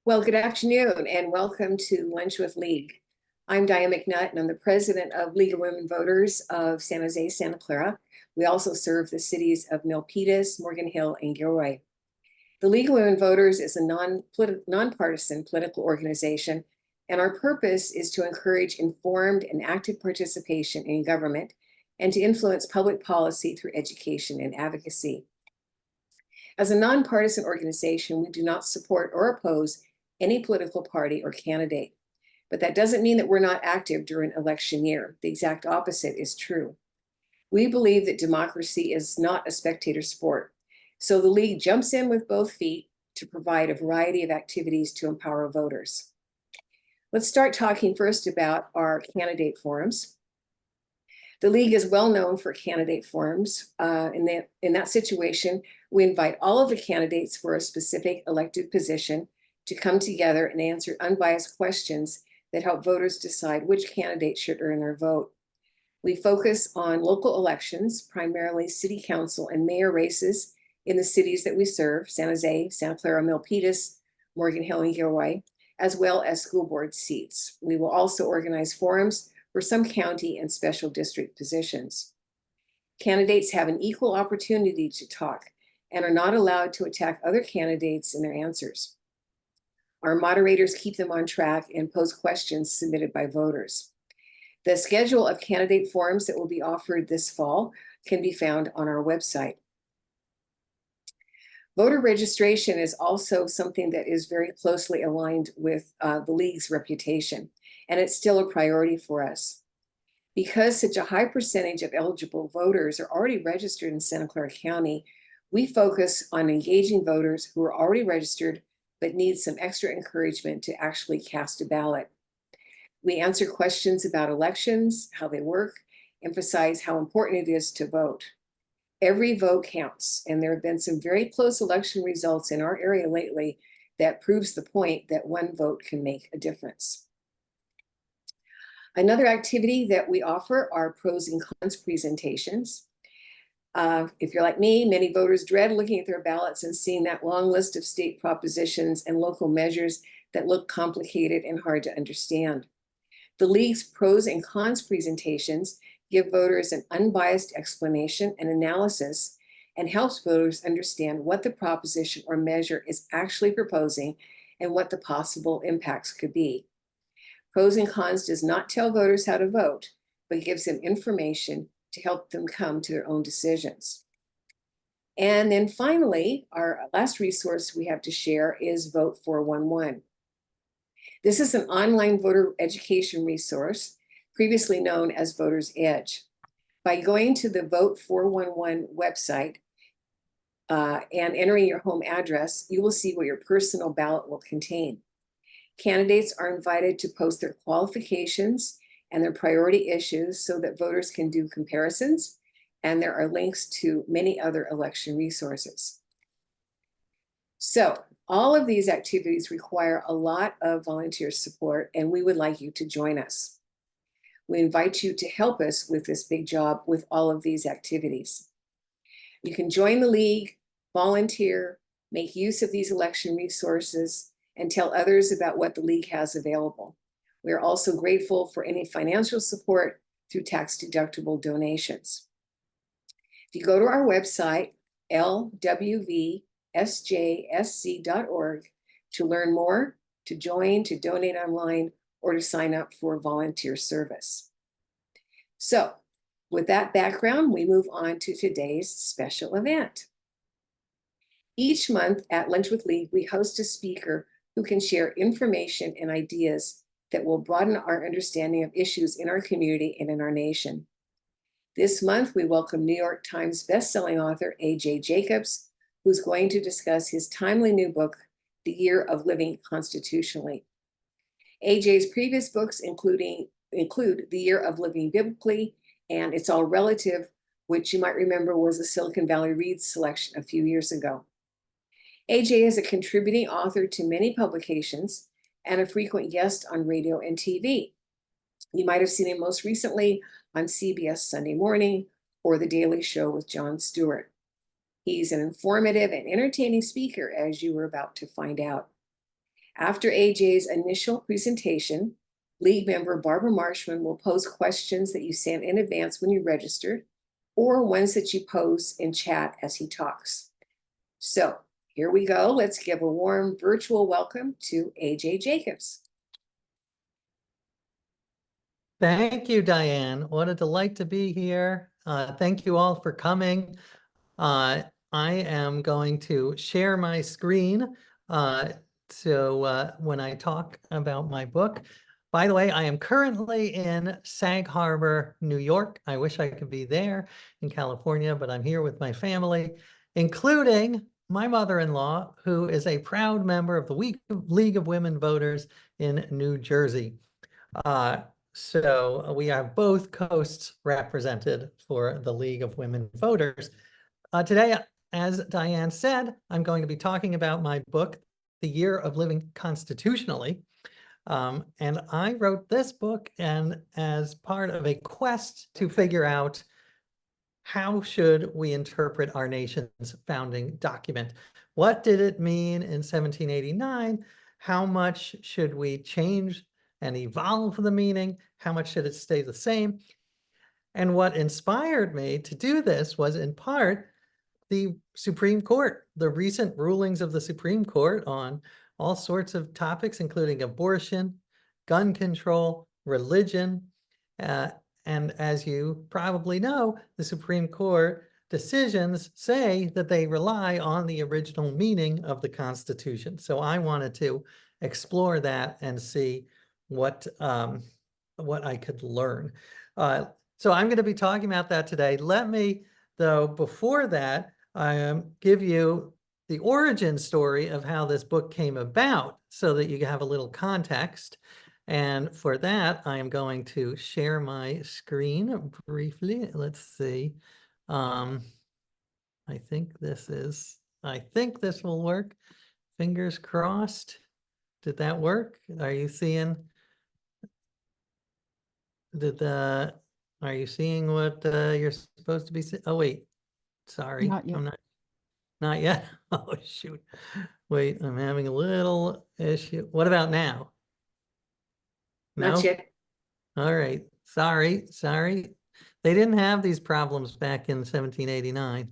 Well, good afternoon and welcome to Lunch with League. I'm Diane McNutt and I'm the president of League of Women Voters of San Jose, Santa Clara. We also serve the cities of Milpitas, Morgan Hill, and Gilroy. The League of Women Voters is a nonpartisan political organization, and our purpose is to encourage informed and active participation in government and to influence public policy through education and advocacy. As a nonpartisan organization, we do not support or oppose any political party or candidate. But that doesn't mean that we're not active during election year. The exact opposite is true. We believe that democracy is not a spectator sport. So the League jumps in with both feet to provide a variety of activities to empower voters. Let's start talking first about our candidate forums. The League is well known for candidate forums. In that situation, we invite all of the candidates for a specific elected position to come together and answer unbiased questions that help voters decide which candidate should earn their vote. We focus on local elections, primarily city council and mayor races in the cities that we serve, San Jose, Santa Clara, Milpitas, Morgan Hill, and Gilroy, as well as school board seats. We will also organize forums for some county and special district positions. Candidates have an equal opportunity to talk and are not allowed to attack other candidates in their answers. Our moderators keep them on track and pose questions submitted by voters. The schedule of candidate forums that will be offered this fall can be found on our website. Voter registration is also something that is very closely aligned with the League's reputation, and it's still a priority for us. Because such a high percentage of eligible voters are already registered in Santa Clara County, we focus on engaging voters who are already registered but need some extra encouragement to actually cast a ballot. We answer questions about elections, how they work, emphasize how important it is to vote. Every vote counts, and there have been some very close election results in our area lately that proves the point that one vote can make a difference. Another activity that we offer are pros and cons presentations. If you're like me, many voters dread looking at their ballots and seeing that long list of state propositions and local measures that look complicated and hard to understand. The League's pros and cons presentations give voters an unbiased explanation and analysis and helps voters understand what the proposition or measure is actually proposing and what the possible impacts could be. Pros and cons does not tell voters how to vote, but gives them information to help them come to their own decisions. And then finally, our last resource we have to share is Vote 411. This is an online voter education resource, previously known as Voter's Edge. By going to the Vote 411 website and entering your home address, you will see what your personal ballot will contain. Candidates are invited to post their qualifications and their priority issues so that voters can do comparisons, and there are links to many other election resources. So all of these activities require a lot of volunteer support, and we would like you to join us. We invite you to help us with this big job with all of these activities. You can join the League, volunteer, make use of these election resources, and tell others about what the League has available. We are also grateful for any financial support through tax-deductible donations. If you go to our website, lwvsjsc.org, to learn more, to join, to donate online, or to sign up for volunteer service. So, with that background, we move on to today's special event. Each month at Lunch with League, we host a speaker who can share information and ideas that will broaden our understanding of issues in our community and in our nation. This month, we welcome New York Times bestselling author A.J. Jacobs, who's going to discuss his timely new book, The Year of Living Constitutionally. A.J.'s previous books include The Year of Living Biblically and It's All Relative, which you might remember was a Silicon Valley Reads selection a few years ago. A.J. is a contributing author to many publications and a frequent guest on radio and TV. You might have seen him most recently on CBS Sunday Morning or The Daily Show with Jon Stewart. He's an informative and entertaining speaker, as you were about to find out. After AJ's initial presentation, League member Barbara Marshman will pose questions that you sent in advance when you registered, or ones that you pose in chat as he talks. So here we go. Let's give a warm virtual welcome to AJ Jacobs. Thank you, Diane. What a delight to be here. Thank you all for coming. I am going to share my screen so when I talk about my book. By the way, I am currently in Sag Harbor, New York. I wish I could be there in California, but I'm here with my family, including my mother-in-law, who is a proud member of the League of Women Voters in New Jersey. So we have both coasts represented for the League of Women Voters. Today, as Diane said, I'm going to be talking about my book, The Year of Living Constitutionally. And I wrote this book and as part of a quest to figure out how should we interpret our nation's founding document? What did it mean in 1789? How much should we change and evolve the meaning? How much should it stay the same? And what inspired me to do this was in part the Supreme Court, the recent rulings of the Supreme Court on all sorts of topics, including abortion, gun control, religion. And as you probably know, the Supreme Court decisions say that they rely on the original meaning of the Constitution. So I wanted to explore that and see what I could learn. So I'm going to be talking about that today. Let me, though, before that, give you the origin story of how this book came about so that you have a little context. And for that, I am going to share my screen briefly. Let's see. I think this will work. Fingers crossed. Did that work? Are you seeing? Are you seeing what you're supposed to be seeing? Oh, wait. Sorry. Not yet. I'm not yet. Oh, shoot. Wait, I'm having a little issue. What about now? No? Not yet. All right. Sorry. They didn't have these problems back in 1789.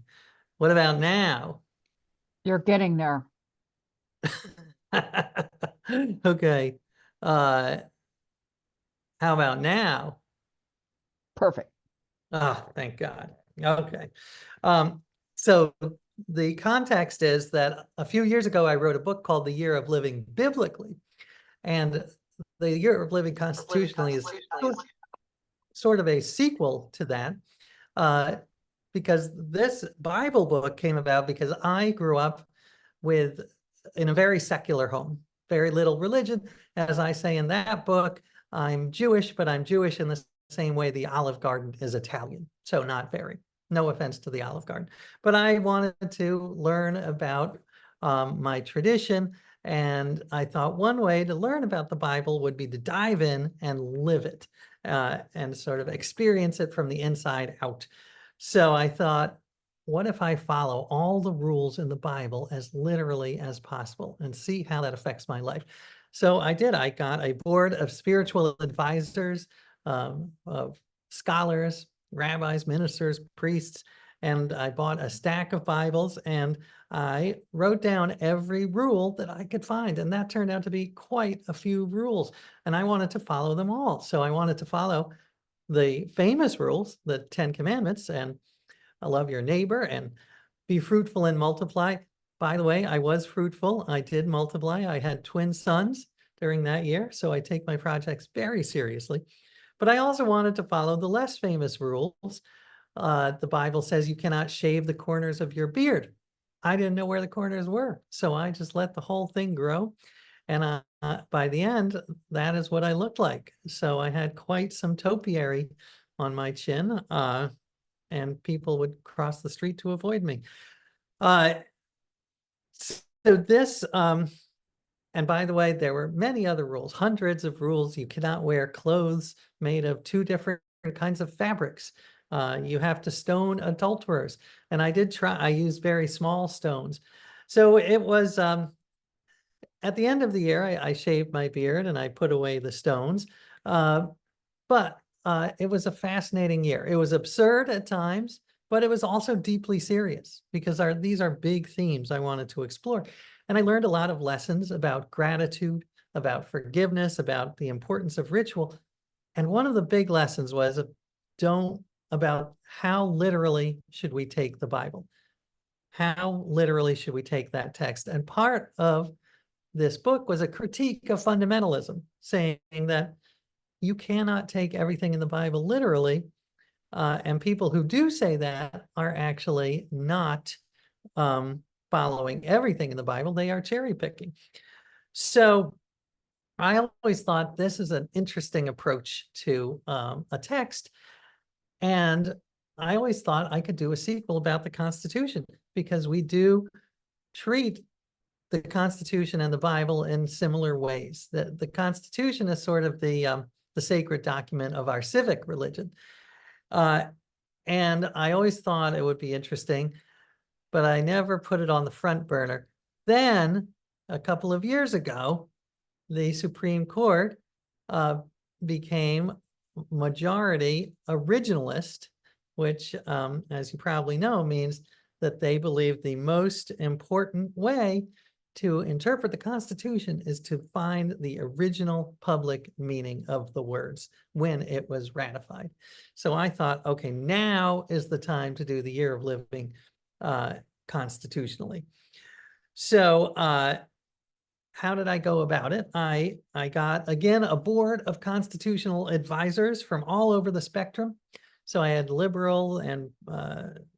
What about now? You're getting there. Okay. How about now? Perfect. Oh, thank God. Okay. So the context is that a few years ago, I wrote a book called The Year of Living Biblically. And The Year of Living Constitutionally is sort of a sequel to that, because this Bible book came about because I grew up in a very secular home, very little religion. As I say in that book, I'm Jewish, but I'm Jewish in the same way the Olive Garden is Italian. So not very, no offense to the Olive Garden, but I wanted to learn about my tradition. And I thought one way to learn about the Bible would be to dive in and live it and sort of experience it from the inside out. So I thought, what if I follow all the rules in the Bible as literally as possible and see how that affects my life? So I did. I got a board of spiritual advisors, of scholars, rabbis, ministers, priests, and I bought a stack of Bibles and I wrote down every rule that I could find. And that turned out to be quite a few rules. And I wanted to follow them all. So I wanted to follow the famous rules, the 10 Commandments, and love your neighbor and be fruitful and multiply. By the way, I was fruitful. I did multiply. I had twin sons during that year. So I take my projects very seriously. But I also wanted to follow the less famous rules. The Bible says you cannot shave the corners of your beard. I didn't know where the corners were. So I just let the whole thing grow. And by the end, that is what I looked like. So I had quite some topiary on my chin, and people would cross the street to avoid me. So this, and by the way, there were many other rules, hundreds of rules. You cannot wear clothes made of 2 different kinds of fabrics. You have to stone adulterers. And I used very small stones. So it was, at the end of the year, I shaved my beard and I put away the stones. But it was a fascinating year. It was absurd at times, but it was also deeply serious because these are big themes I wanted to explore. And I learned a lot of lessons about gratitude, about forgiveness, about the importance of ritual. And one of the big lessons was about how literally should we take the Bible? How literally should we take that text? And part of this book was a critique of fundamentalism, saying that you cannot take everything in the Bible literally. And people who do say that are actually not following everything in the Bible. They are cherry picking. So I always thought this is an interesting approach to a text. And I always thought I could do a sequel about the Constitution because we do treat the Constitution and the Bible in similar ways. The Constitution is sort of the sacred document of our civic religion. And I always thought it would be interesting, but I never put it on the front burner. Then a couple of years ago, the Supreme Court became majority originalist, which, as you probably know, means that they believe the most important way to interpret the Constitution is to find the original public meaning of the words when it was ratified. So I thought, okay, now is the time to do the year of living constitutionally. So how did I go about it? I got, again, a board of constitutional advisors from all over the spectrum. So I had liberal and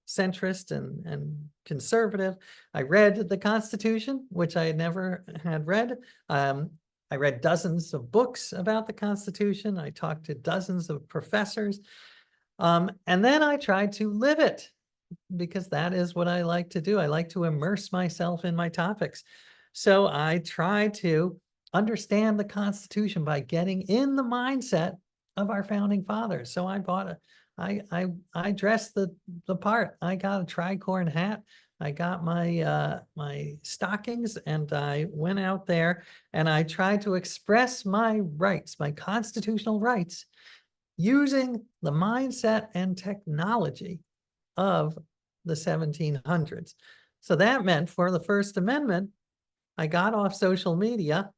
centrist and conservative. I read the Constitution, which I had never had read. I read dozens of books about the Constitution. I talked to dozens of professors. And then I tried to live it because that is what I like to do. I like to immerse myself in my topics. So I try to understand the Constitution by getting in the mindset of our founding fathers. So I dressed the part. I got a tricorn hat. I got my my stockings, and I went out there and I tried to express my rights, my constitutional rights, using the mindset and technology of the 1700s. So that meant for the First Amendment, I got off social media.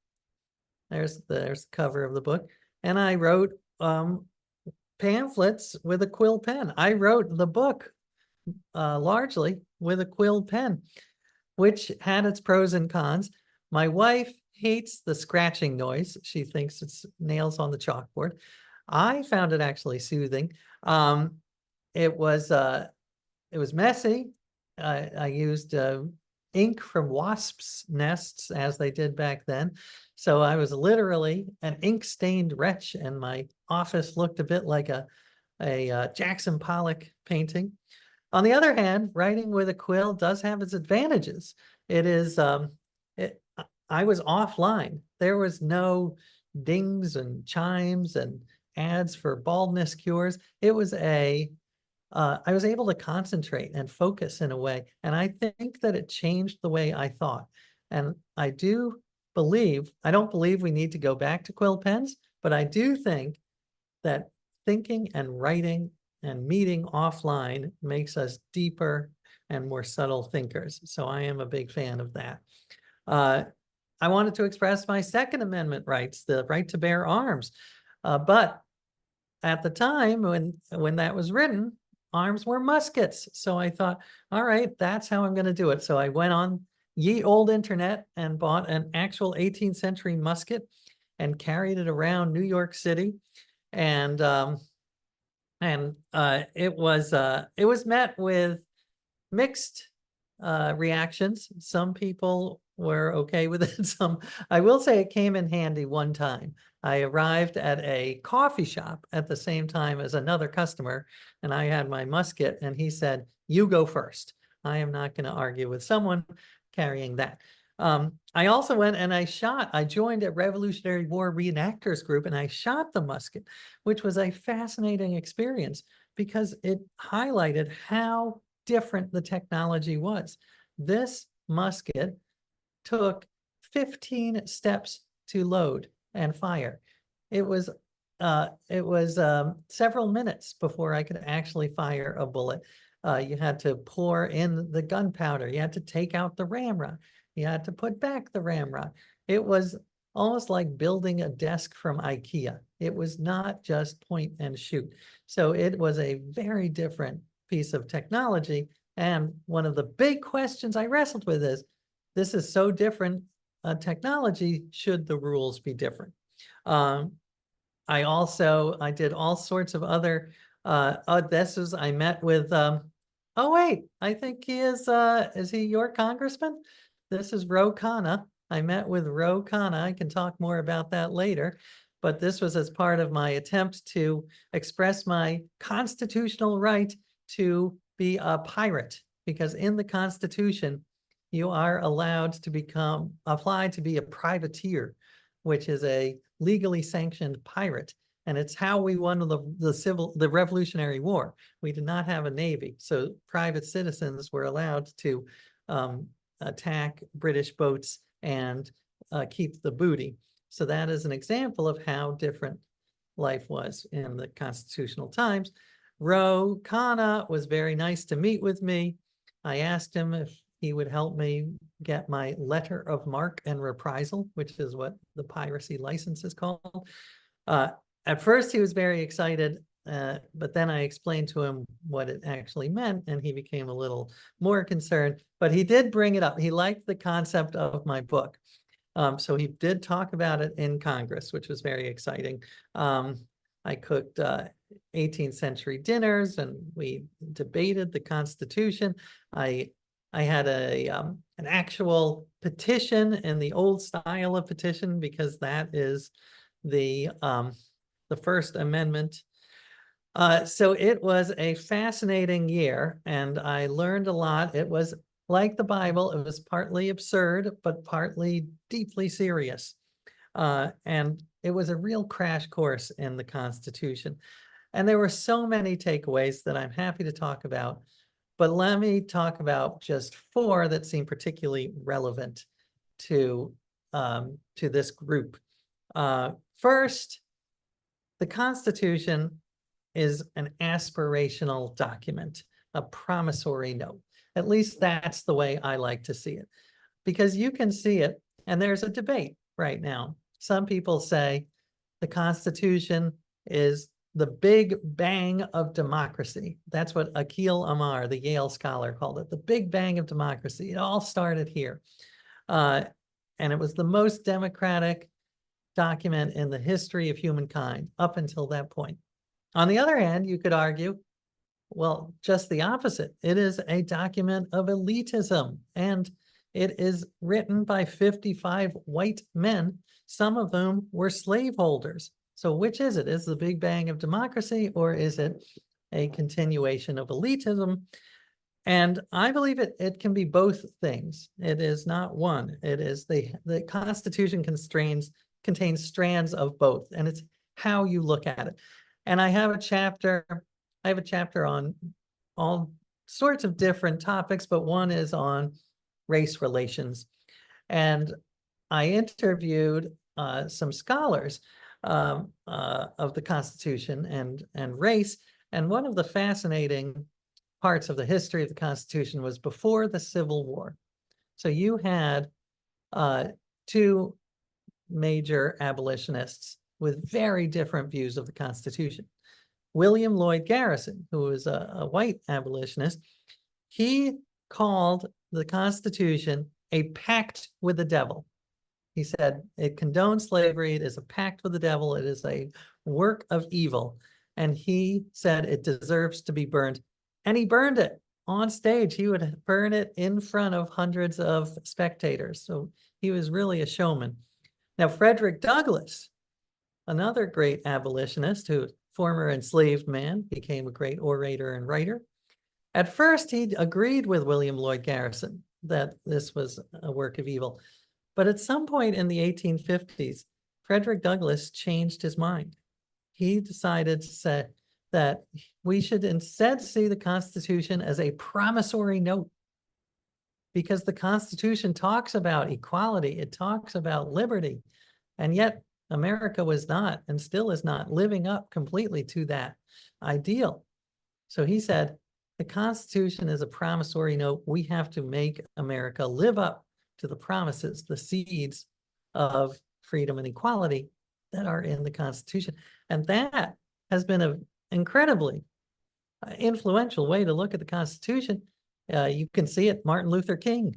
There's the cover of the book. And I wrote pamphlets with a quill pen. I wrote the book largely with a quill pen, which had its pros and cons. My wife hates the scratching noise. She thinks it's nails on the chalkboard. I found it actually soothing. It was messy. I used ink from wasps' nests, as they did back then. So I was literally an ink-stained wretch, and my office looked a bit like a Jackson Pollock painting. On the other hand, writing with a quill does have its advantages. It is, I was offline. There was no dings and chimes and ads for baldness cures. It was I was able to concentrate and focus in a way. And I think that it changed the way I thought. And I don't believe we need to go back to quill pens, but I do think that thinking and writing and meeting offline makes us deeper and more subtle thinkers. So I am a big fan of that. I wanted to express my Second Amendment rights, the right to bear arms. But at the time when that was written, arms were muskets. So I thought, all right, that's how I'm going to do it. So I went on ye old internet and bought an actual 18th century musket and carried it around New York City. And it was met with mixed reactions. Some people were okay with it. I will say it came in handy one time. I arrived at a coffee shop at the same time as another customer, and I had my musket, and he said, "You go first. I am not going to argue with someone carrying that." I also went and I joined a Revolutionary War reenactors group, and I shot the musket, which was a fascinating experience because it highlighted how different the technology was. This musket took 15 steps to load and fire. It was several minutes before I could actually fire a bullet. You had to pour in the gunpowder. You had to take out the ramrod. You had to put back the ramrod. It was almost like building a desk from IKEA. It was not just point and shoot. So it was a very different piece of technology. And one of the big questions I wrestled with is, this is so different technology, should the rules be different? I did all sorts of other I met with oh wait, I think he is he your congressman? This is Ro Khanna. I met with Ro Khanna. I can talk more about that later, but this was as part of my attempt to express my constitutional right to be a pirate, because in the Constitution, you are allowed to apply to be a privateer, which is a legally sanctioned pirate. And it's how we won the Revolutionary War. We did not have a navy, so private citizens were allowed to attack British boats and keep the booty. So that is an example of how different life was in the constitutional times. Ro Khanna was very nice to meet with me. I asked him if he would help me get my letter of marque and reprisal, which is what the piracy license is called. At first, he was very excited, but then I explained to him what it actually meant, and he became a little more concerned. But he did bring it up. He liked the concept of my book. So he did talk about it in Congress, which was very exciting. I cooked 18th century dinners, and we debated the Constitution. I had an actual petition in the old style of petition, because that is the First Amendment. So it was a fascinating year, and I learned a lot. It was like the Bible. It was partly absurd, but partly deeply serious. And it was a real crash course in the Constitution. And there were so many takeaways that I'm happy to talk about. But let me talk about just 4 that seem particularly relevant to this group. First, the Constitution is an aspirational document, a promissory note. At least that's the way I like to see it, because you can see it, and there's a debate right now. Some people say the Constitution is the big bang of democracy. That's what Akhil Amar, the Yale scholar, called it, the big bang of democracy. It all started here. And it was the most democratic document in the history of humankind up until that point. On the other hand, you could argue, well, just the opposite. It is a document of elitism, and it is written by 55 white men, some of whom were slaveholders. So which is it? Is it the big bang of democracy, or is it a continuation of elitism? And I believe it can be both things. It is not one. It is the Constitution contains strands of both, and it's how you look at it. And I have a chapter on all sorts of different topics, but one is on race relations. And I interviewed some scholars of the Constitution and race. And one of the fascinating parts of the history of the Constitution was before the Civil War. So you had 2 major abolitionists with very different views of the Constitution. William Lloyd Garrison, who was a white abolitionist, he called the Constitution a pact with the devil. He said it condones slavery. It is a pact with the devil. It is a work of evil. And he said it deserves to be burned. And he burned it on stage. He would burn it in front of hundreds of spectators. So he was really a showman. Now, Frederick Douglass, another great abolitionist, who former enslaved man, became a great orator and writer. At first, he agreed with William Lloyd Garrison that this was a work of evil. But at some point in the 1850s, Frederick Douglass changed his mind. He decided to say that we should instead see the Constitution as a promissory note, because the Constitution talks about equality, it talks about liberty, and yet America was not and still is not living up completely to that ideal. So he said, the Constitution is a promissory note. We have to make America live up to the promises, the seeds of freedom and equality that are in the Constitution. And that has been an incredibly influential way to look at the Constitution. You can see it. Martin Luther King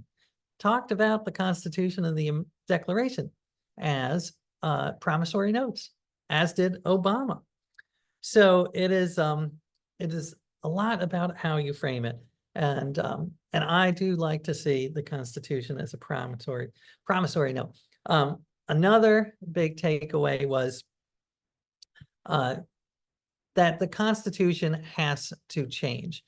talked about the Constitution and the Declaration as promissory notes, as did Obama. So it is a lot about how you frame it, and I do like to see the Constitution as a promissory note. Another big takeaway was that the Constitution has to change.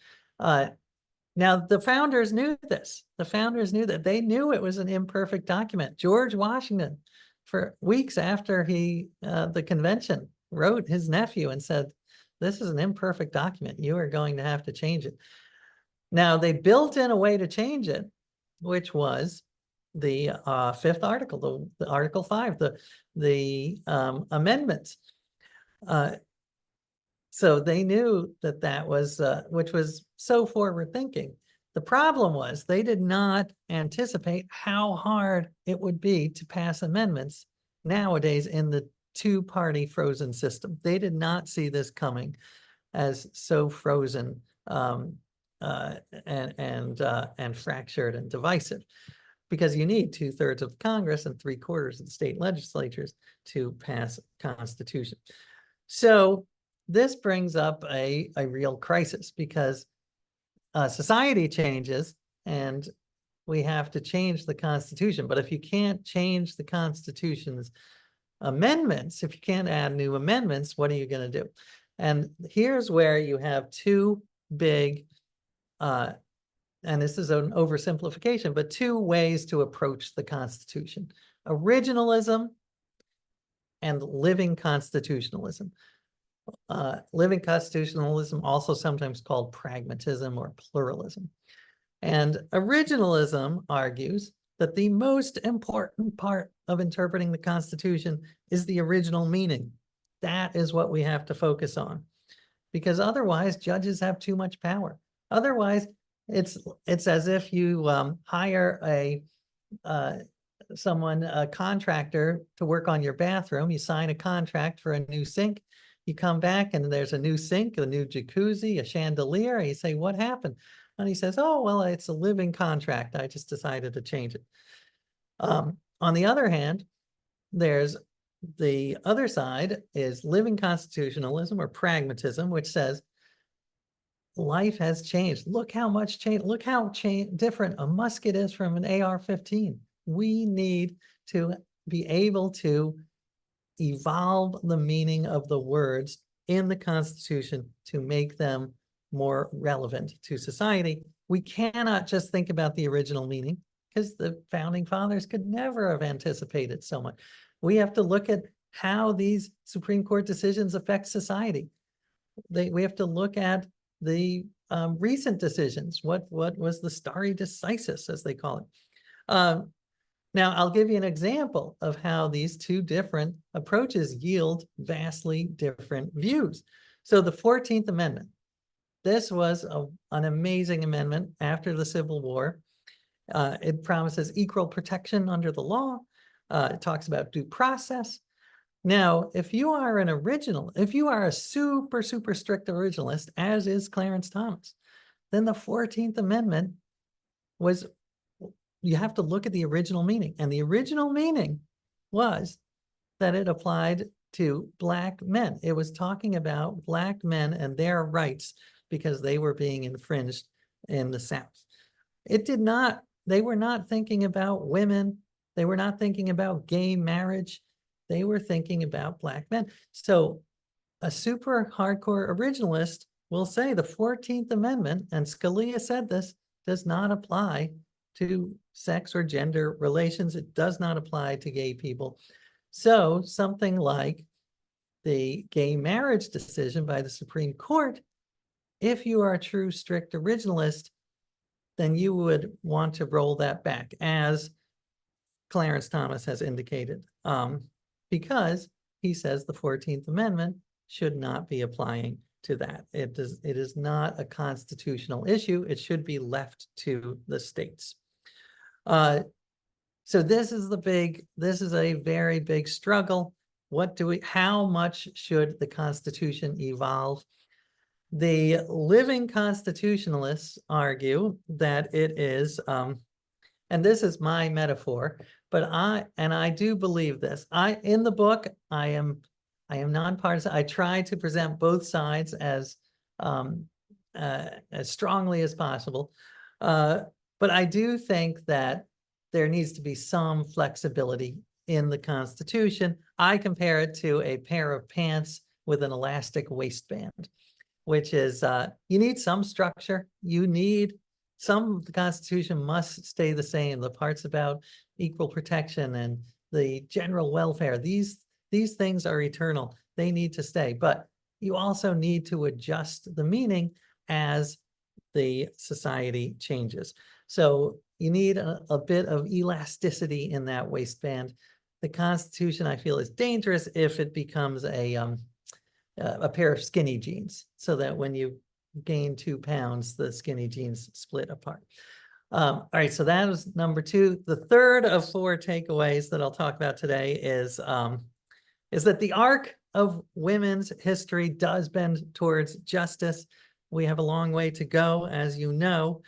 Now, the founders knew this. The founders knew that. They knew it was an imperfect document. George Washington, for weeks after the convention, wrote his nephew and said, this is an imperfect document. You are going to have to change it. Now, they built in a way to change it, which was the fifth article, the Article 5, the amendments. So they knew that was, which was so forward thinking. The problem was they did not anticipate how hard it would be to pass amendments nowadays in the two-party frozen system. They did not see this coming as so frozen and fractured and divisive, because you need 2/3 of Congress and 3/4 of the state legislatures to pass a constitution. So this brings up a real crisis, because society changes and we have to change the Constitution. But if you can't change the Constitution's amendments, if you can't add new amendments, what are you going to do? And here's where you have two big, and this is an oversimplification, but two ways to approach the Constitution: originalism and living constitutionalism. Living constitutionalism, also sometimes called pragmatism or pluralism. And originalism argues that the most important part of interpreting the Constitution is the original meaning. That is what we have to focus on, because otherwise judges have too much power. Otherwise, it's as if you hire a contractor to work on your bathroom. You sign a contract for a new sink. You come back and there's a new sink, a new jacuzzi, a chandelier. And you say, what happened? And he says, oh, well, it's a living contract. I just decided to change it. On the other hand, there's the other side is living constitutionalism or pragmatism, which says life has changed. Look how much change. Look how different a musket is from an AR-15. We need to be able to evolve the meaning of the words in the Constitution to make them more relevant to society. We cannot just think about the original meaning, because the founding fathers could never have anticipated so much. We have to look at how these Supreme Court decisions affect society. We have to look at the recent decisions. What was the stare decisis, as they call it? Now, I'll give you an example of how these two different approaches yield vastly different views. So the 14th Amendment, this was an amazing amendment after the Civil War. It promises equal protection under the law. It talks about due process. Now, if you are a super, super strict originalist, as is Clarence Thomas, then the 14th Amendment was, you have to look at the original meaning. And the original meaning was that it applied to Black men. It was talking about Black men and their rights because they were being infringed in the South. They were not thinking about women. They were not thinking about gay marriage. They were thinking about Black men. So a super hardcore originalist will say the 14th Amendment, and Scalia said this, does not apply to sex or gender relations. It does not apply to gay people. So something like the gay marriage decision by the Supreme Court, if you are a true strict originalist, then you would want to roll that back, as Clarence Thomas has indicated, because he says the 14th Amendment should not be applying to that. It is not a constitutional issue. It should be left to the states. So this is a very big struggle. How much should the Constitution evolve? The living constitutionalists argue that it is, and this is my metaphor, but I do believe this. In the book, I am nonpartisan. I try to present both sides as strongly as possible. But I do think that there needs to be some flexibility in the Constitution. I compare it to a pair of pants with an elastic waistband, which is you need some structure. The Constitution must stay the same. The parts about equal protection and the general welfare, these things are eternal. They need to stay, but you also need to adjust the meaning as the society changes. So you need a bit of elasticity in that waistband. The Constitution, I feel, is dangerous if it becomes a pair of skinny jeans, so that when you gain 2 pounds, the skinny jeans split apart. All right, so that was number 2. The third of 4 takeaways that I'll talk about today is that the arc of women's history does bend towards justice. We have a long way to go, as you know,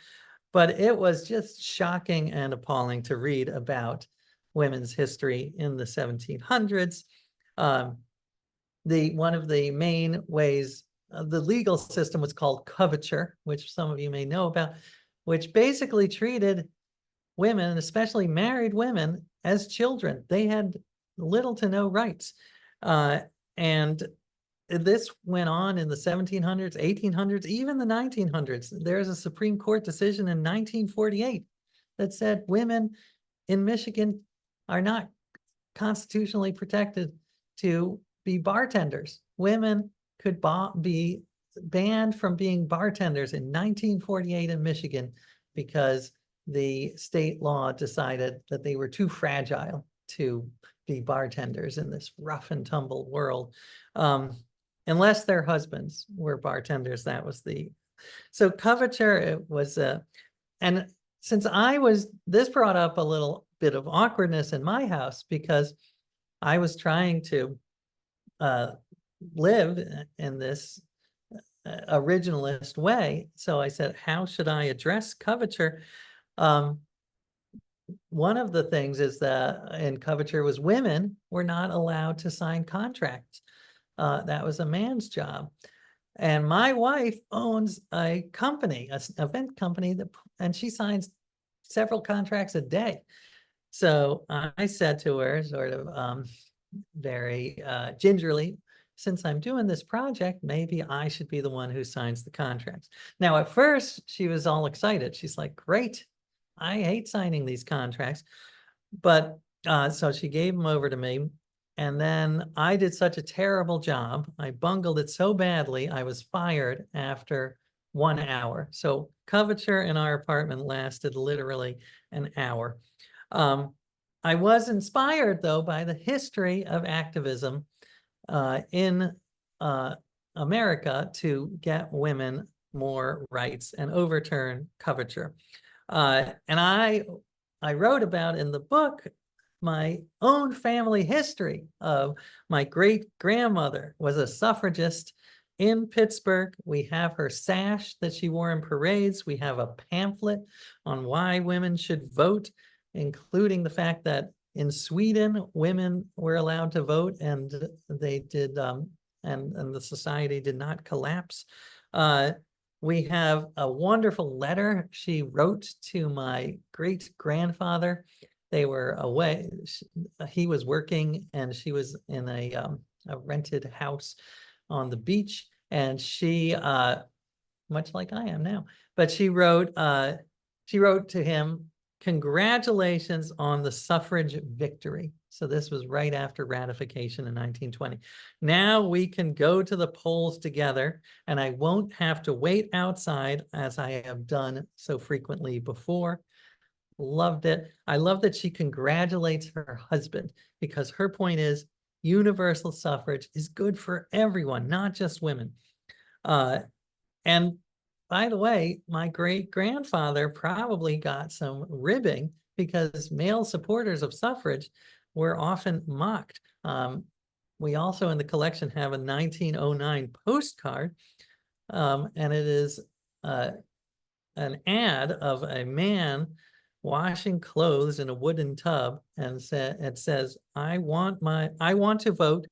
but it was just shocking and appalling to read about women's history in the 1700s. One of the main ways the legal system was called coverture, which some of you may know about, which basically treated women, especially married women, as children. They had little to no rights. And this went on in the 1700s, 1800s, even the 1900s. There's a Supreme Court decision in 1948 that said women in Michigan are not constitutionally protected to be bartenders. Women could be banned from being bartenders in 1948 in Michigan because the state law decided that they were too fragile to be bartenders in this rough and tumble world. Unless their husbands were bartenders, so coverture, it was, and since this brought up a little bit of awkwardness in my house, because I was trying to live in this originalist way. So I said, how should I address coverture? One of the things is that in coverture was women were not allowed to sign contracts. That was a man's job. And my wife owns a company, an event company, and she signs several contracts a day. So I said to her, sort of very gingerly, since I'm doing this project, maybe I should be the one who signs the contracts. Now, at first, she was all excited. She's like, great, I hate signing these contracts. But so she gave them over to me. And then I did such a terrible job. I bungled it so badly, I was fired after 1 hour. So coverture in our apartment lasted literally an hour. I was inspired, though, by the history of activism in America to get women more rights and overturn coverture. And I wrote about in the book my own family history of my great-grandmother was a suffragist in Pittsburgh. We have her sash that she wore in parades. We have a pamphlet on why women should vote, including the fact that in Sweden, women were allowed to vote, and they did, and the society did not collapse. We have a wonderful letter she wrote to my great-grandfather. They were away. He was working, and she was in a rented house on the beach. And she, much like I am now, but she wrote to him congratulations on the suffrage victory. So this was right after ratification in 1920. Now we can go to the polls together, and I won't have to wait outside as I have done so frequently before. Loved it. I love that she congratulates her husband, because her point is universal suffrage is good for everyone, not just women. And by the way, my great-grandfather probably got some ribbing because male supporters of suffrage were often mocked. We also in the collection have a 1909 postcard, and it is an ad of a man washing clothes in a wooden tub, and it says, I want to vote,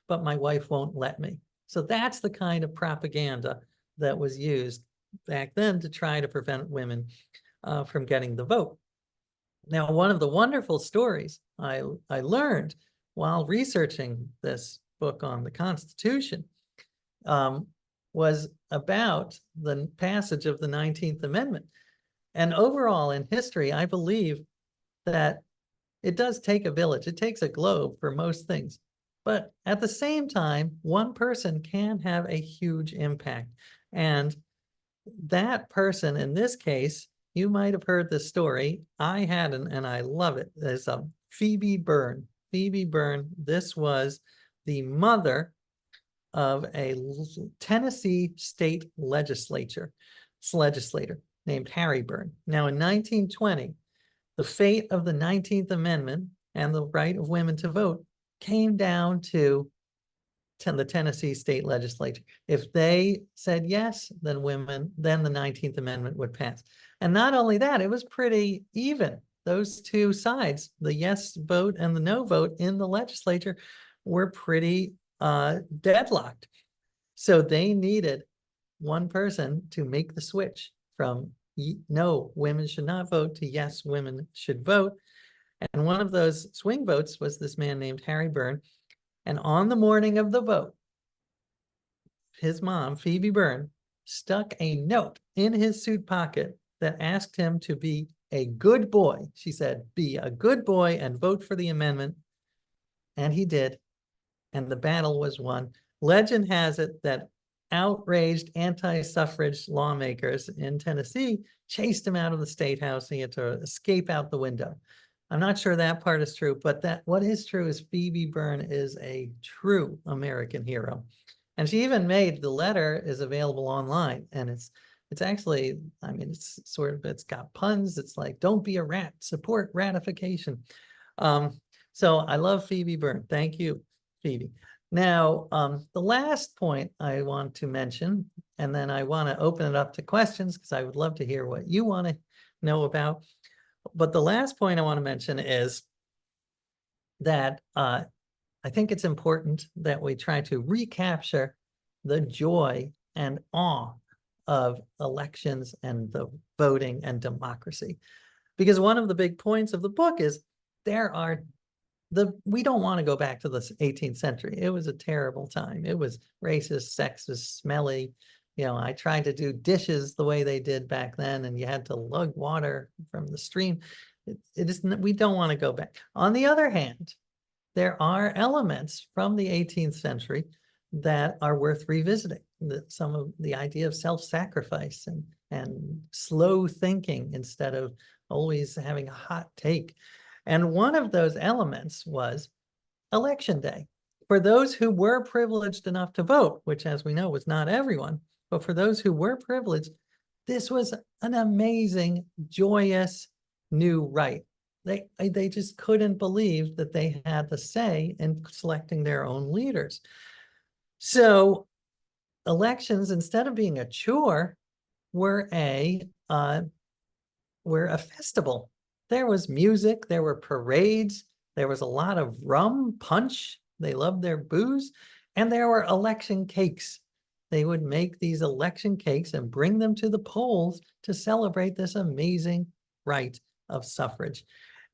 but my wife won't let me. So that's the kind of propaganda that was used back then to try to prevent women from getting the vote. Now, one of the wonderful stories I learned while researching this book on the Constitution was about the passage of the 19th Amendment. And overall in history, I believe that it does take a village. It takes a globe for most things. But at the same time, one person can have a huge impact. And that person, in this case, you might have heard this story. I hadn't, and I love it. There's Phoebe Byrne. Phoebe Byrne, this was the mother of a Tennessee state legislator named Harry Byrne. Now, in 1920, the fate of the 19th Amendment and the right of women to vote came down to the Tennessee state legislature. If they said yes, then the 19th Amendment would pass. And not only that, it was pretty even. Those two sides, the yes vote and the no vote in the legislature, were pretty deadlocked. So they needed one person to make the switch from no, women should not vote to yes, women should vote. And one of those swing votes was this man named Harry Byrne. And on the morning of the vote, his mom, Phoebe Byrne, stuck a note in his suit pocket that asked him to be a good boy. She said, be a good boy and vote for the amendment. And he did. And the battle was won. Legend has it that outraged anti-suffrage lawmakers in Tennessee chased him out of the state house. He had to escape out the window. I'm not sure that part is true, but what is true is Phoebe Byrne is a true American hero. And she even made, the letter is available online, and it's actually, I mean, it's got puns. It's like, don't be a rat, support ratification. So I love Phoebe Byrne. Thank you, Phoebe. Now, the last point I want to mention, and then I want to open it up to questions because I would love to hear what you want to know about. But the last point I want to mention is that I think it's important that we try to recapture the joy and awe of elections and the voting and democracy. Because one of the big points of the book is we don't want to go back to the 18th century. It was a terrible time. It was racist, sexist, smelly. You know, I tried to do dishes the way they did back then, and you had to lug water from the stream. We don't want to go back. On the other hand, there are elements from the 18th century that are worth revisiting. Some of the idea of self-sacrifice and slow thinking instead of always having a hot take. And one of those elements was Election Day. For those who were privileged enough to vote, which, as we know, was not everyone, but for those who were privileged, this was an amazing, joyous new right. They just couldn't believe that they had the say in selecting their own leaders. So elections, instead of being a chore, were a festival. There was music, there were parades, there was a lot of rum, punch. They loved their booze, and there were election cakes. They would make these election cakes and bring them to the polls to celebrate this amazing right of suffrage.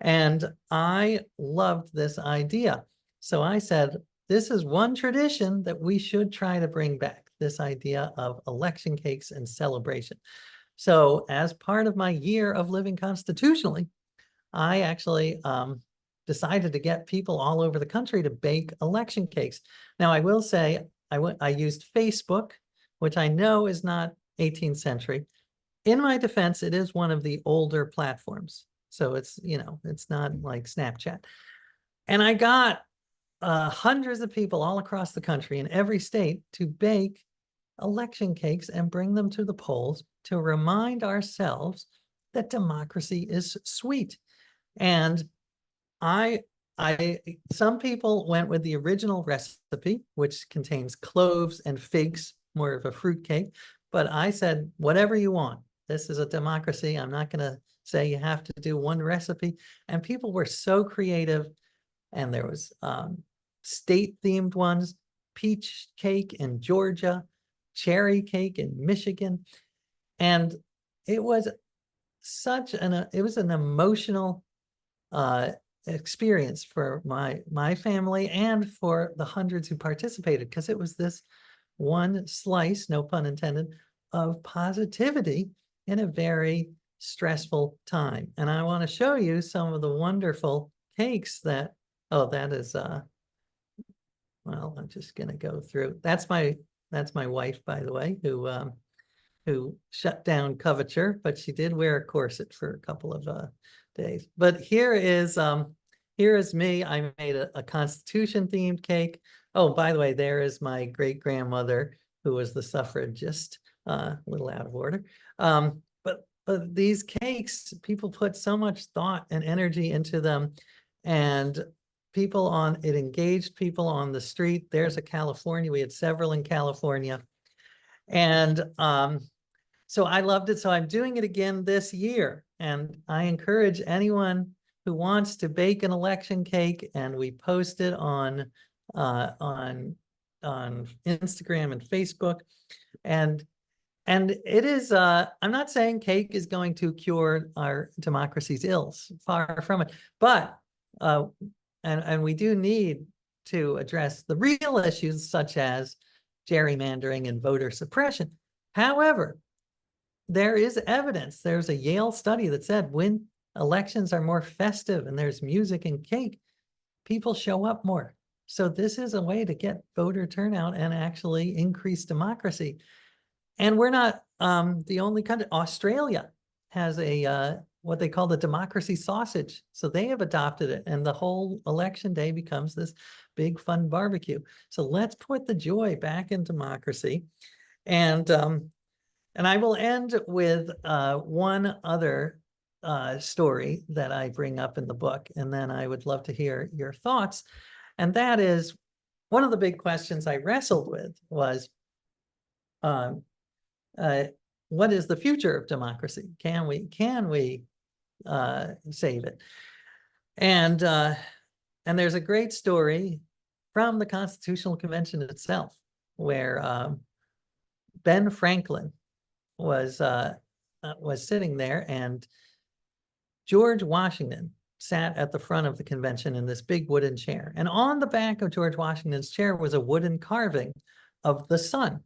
And I loved this idea. So I said, this is one tradition that we should try to bring back, this idea of election cakes and celebration. So as part of my year of living constitutionally, I actually decided to get people all over the country to bake election cakes. Now, I will say I used Facebook, which I know is not 18th century. In my defense, it is one of the older platforms. So it's, you know, it's not like Snapchat. And I got hundreds of people all across the country in every state to bake election cakes and bring them to the polls to remind ourselves that democracy is sweet. And some people went with the original recipe, which contains cloves and figs, more of a fruit cake. But I said, whatever you want. This is a democracy. I'm not going to say you have to do one recipe. And people were so creative. And there was state-themed ones, peach cake in Georgia, cherry cake in Michigan. And it was it was an emotional experience for my family and for the hundreds who participated, because it was this one slice, no pun intended, of positivity in a very stressful time. And I want to show you some of the wonderful cakes that, oh, that is, well, I'm just going to go through. That's my wife, by the way, who shut down coverture, but she did wear a corset for a couple of days. But here is me. I made a Constitution themed cake. Oh, by the way, there is my great grandmother, who was the suffragist, a little out of order. But these cakes, people put so much thought and energy into them, and it engaged people on the street. There's a California. We had several in California. And so I loved it. So I'm doing it again this year. And I encourage anyone who wants to bake an election cake, and we post it on Instagram and Facebook. And it is, I'm not saying cake is going to cure our democracy's ills, far from it. But, and we do need to address the real issues such as gerrymandering and voter suppression. However, there is evidence. There's a Yale study that said when elections are more festive and there's music and cake, people show up more. So this is a way to get voter turnout and actually increase democracy. And we're not the only country. Australia has a what they call the democracy sausage. So they have adopted it, and the whole election day becomes this big fun barbecue. So let's put the joy back in democracy. And I will end with one other story that I bring up in the book, and then I would love to hear your thoughts. And that is, one of the big questions I wrestled with was, what is the future of democracy? Can we save it? And there's a great story from the Constitutional Convention itself, where Ben Franklin was sitting there, and George Washington sat at the front of the convention in this big wooden chair. And on the back of George Washington's chair was a wooden carving of the sun.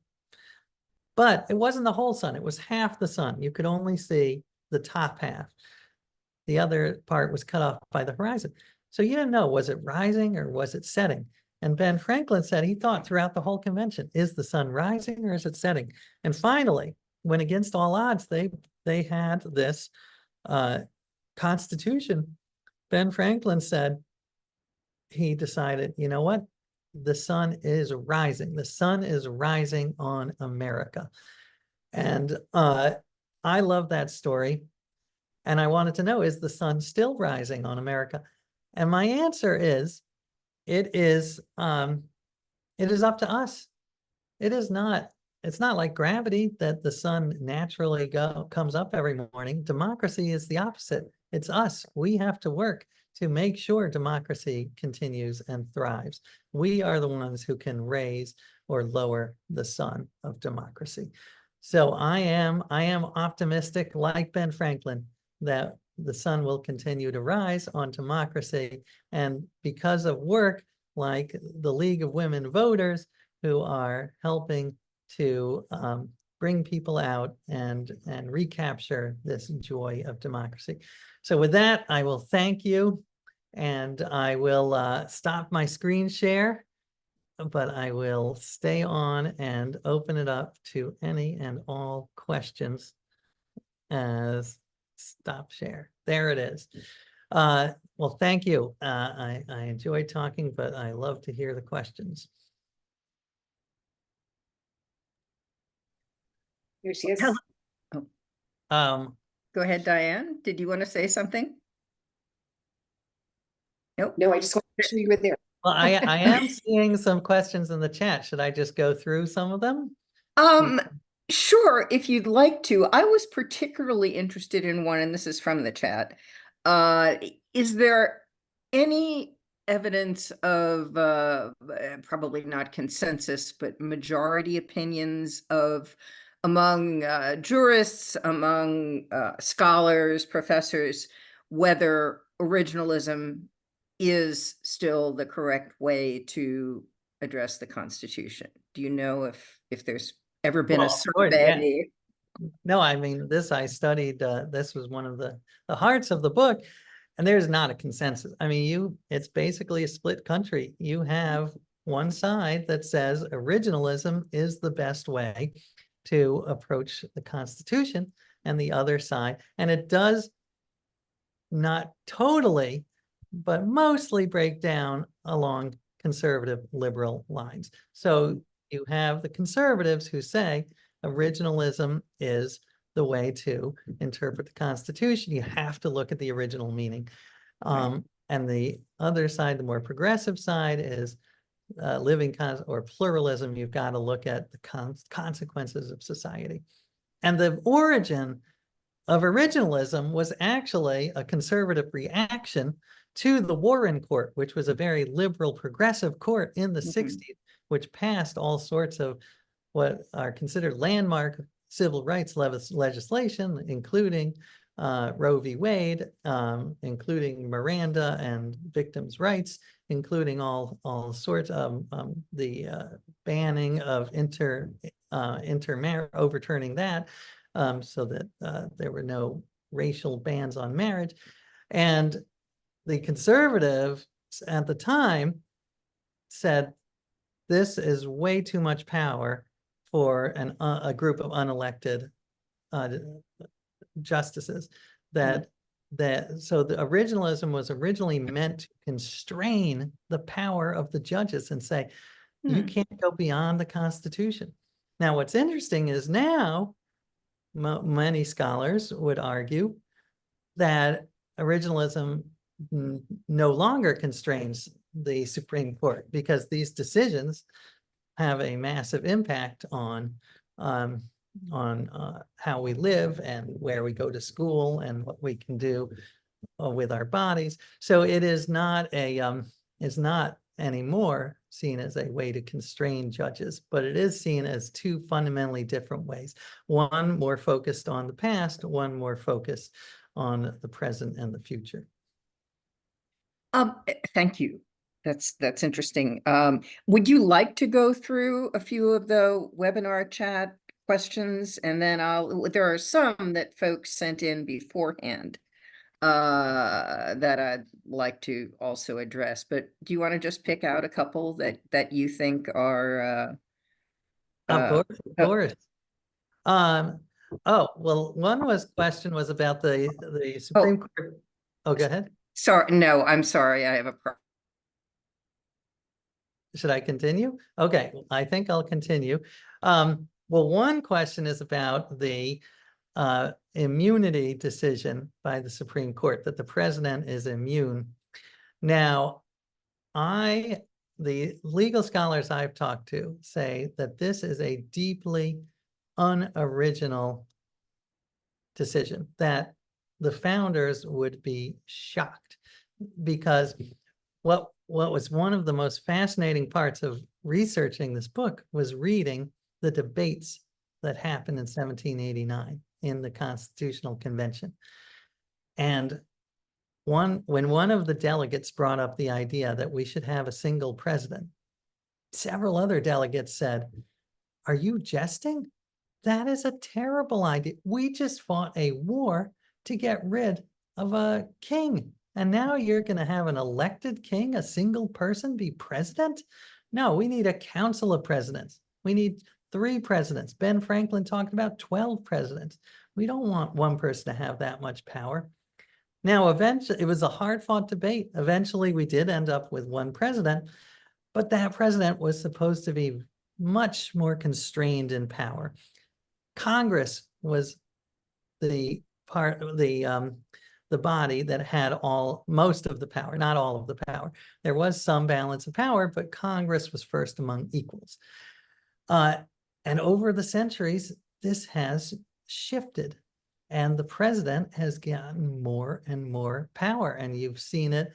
But it wasn't the whole sun. It was half the sun. You could only see the top half. The other part was cut off by the horizon. So you didn't know, was it rising or was it setting? And Ben Franklin said he thought throughout the whole convention, is the sun rising or is it setting? And finally, when against all odds, they had this Constitution, Ben Franklin said, he decided, you know what? The sun is rising. The sun is rising on America. And I love that story. And I wanted to know, is the sun still rising on America? And my answer is, it is up to us. It's not like gravity that the sun naturally comes up every morning. Democracy is the opposite. It's us. We have to work to make sure democracy continues and thrives. We are the ones who can raise or lower the sun of democracy. So I am optimistic, like Ben Franklin, that the sun will continue to rise on democracy. And because of work like the League of Women Voters, who are helping to bring people out and recapture this joy of democracy. So with that, I will thank you, and I will stop my screen share, but I will stay on and open it up to any and all questions as stop share. There it is. Well, thank you. I enjoyed talking, but I love to hear the questions. Here she is. Hello. Go ahead, Diane. Did you want to say something? Nope. No, I just want to make sure you were there. Well, I am seeing some questions in the chat. Should I just go through some of them? Sure, if you'd like to. I was particularly interested in one, and this is from the chat. Is there any evidence of probably not consensus, but majority opinions of among jurists, among scholars, professors, whether originalism is still the correct way to address the Constitution? Do you know if there's ever been Well, a of course, yeah. survey? No, I mean, this I studied, this was one of the hearts of the book, and there's not a consensus. I mean, it's basically a split country. You have one side that says originalism is the best way to approach the Constitution, and the other side, and it does not totally, but mostly break down along conservative liberal lines. So you have the conservatives who say originalism is the way to interpret the Constitution. You have to look at the original meaning. And the other side, the more progressive side, is or pluralism. You've got to look at the consequences of society. And the origin of originalism was actually a conservative reaction to the Warren Court, which was a very liberal progressive court in the 60s, which passed all sorts of what are considered landmark civil rights legislation, including Roe v. Wade, including Miranda and victims' rights, including all sorts of the banning of overturning that, so that there were no racial bans on marriage. And the conservatives at the time said, this is way too much power for a group of unelected justices. So the originalism was originally meant to constrain the power of the judges and say, you can't go beyond the Constitution. Now, what's interesting is now many scholars would argue that originalism no longer constrains the Supreme Court, because these decisions have a massive impact on how we live and where we go to school and what we can do with our bodies. So it is not anymore seen as a way to constrain judges, but it is seen as two fundamentally different ways. One more focused on the past, one more focused on the present and the future. Thank you. That's interesting. Would you like to go through a few of the webinar chat questions? And then there are some that folks sent in beforehand that I'd like to also address, but do you want to just pick out a couple that you think are Of course. Oh, well, question was about the Supreme Court. Oh, go ahead. Sorry, no, I'm sorry. I have a problem. Should I continue? Okay, I think I'll continue. Well, one question is about the immunity decision by the Supreme Court, that the president is immune. Now, the legal scholars I've talked to say that this is a deeply unoriginal decision, that the founders would be shocked, because what was one of the most fascinating parts of researching this book was reading the debates that happened in 1789 in the Constitutional Convention. And when one of the delegates brought up the idea that we should have a single president, several other delegates said, "Are you jesting? That is a terrible idea. We just fought a war to get rid of a king. And now you're going to have an elected king, a single person, be president? No, we need a council of presidents. We need 3 presidents. Ben Franklin talked about 12 presidents. We don't want one person to have that much power. Now, eventually, it was a hard-fought debate. Eventually, we did end up with 1 president, but that president was supposed to be much more constrained in power. Congress was the part of the body that had most of the power, not all of the power. There was some balance of power, but Congress was first among equals. And over the centuries, this has shifted, and the president has gotten more and more power. And you've seen it.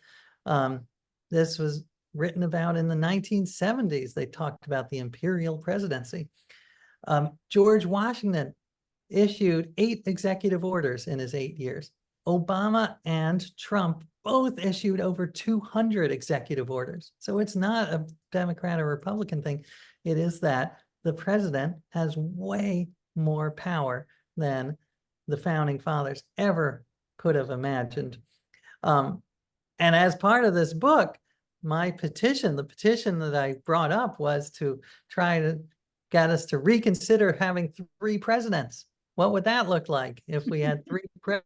This was written about in the 1970s. They talked about the imperial presidency. George Washington issued 8 executive orders in his 8 years. Obama and Trump both issued over 200 executive orders. So it's not a Democrat or Republican thing. It is that the president has way more power than the founding fathers ever could have imagined. And as part of this book, my petition, the petition that I brought up, was to try to get us to reconsider having 3 presidents. What would that look like if we had 3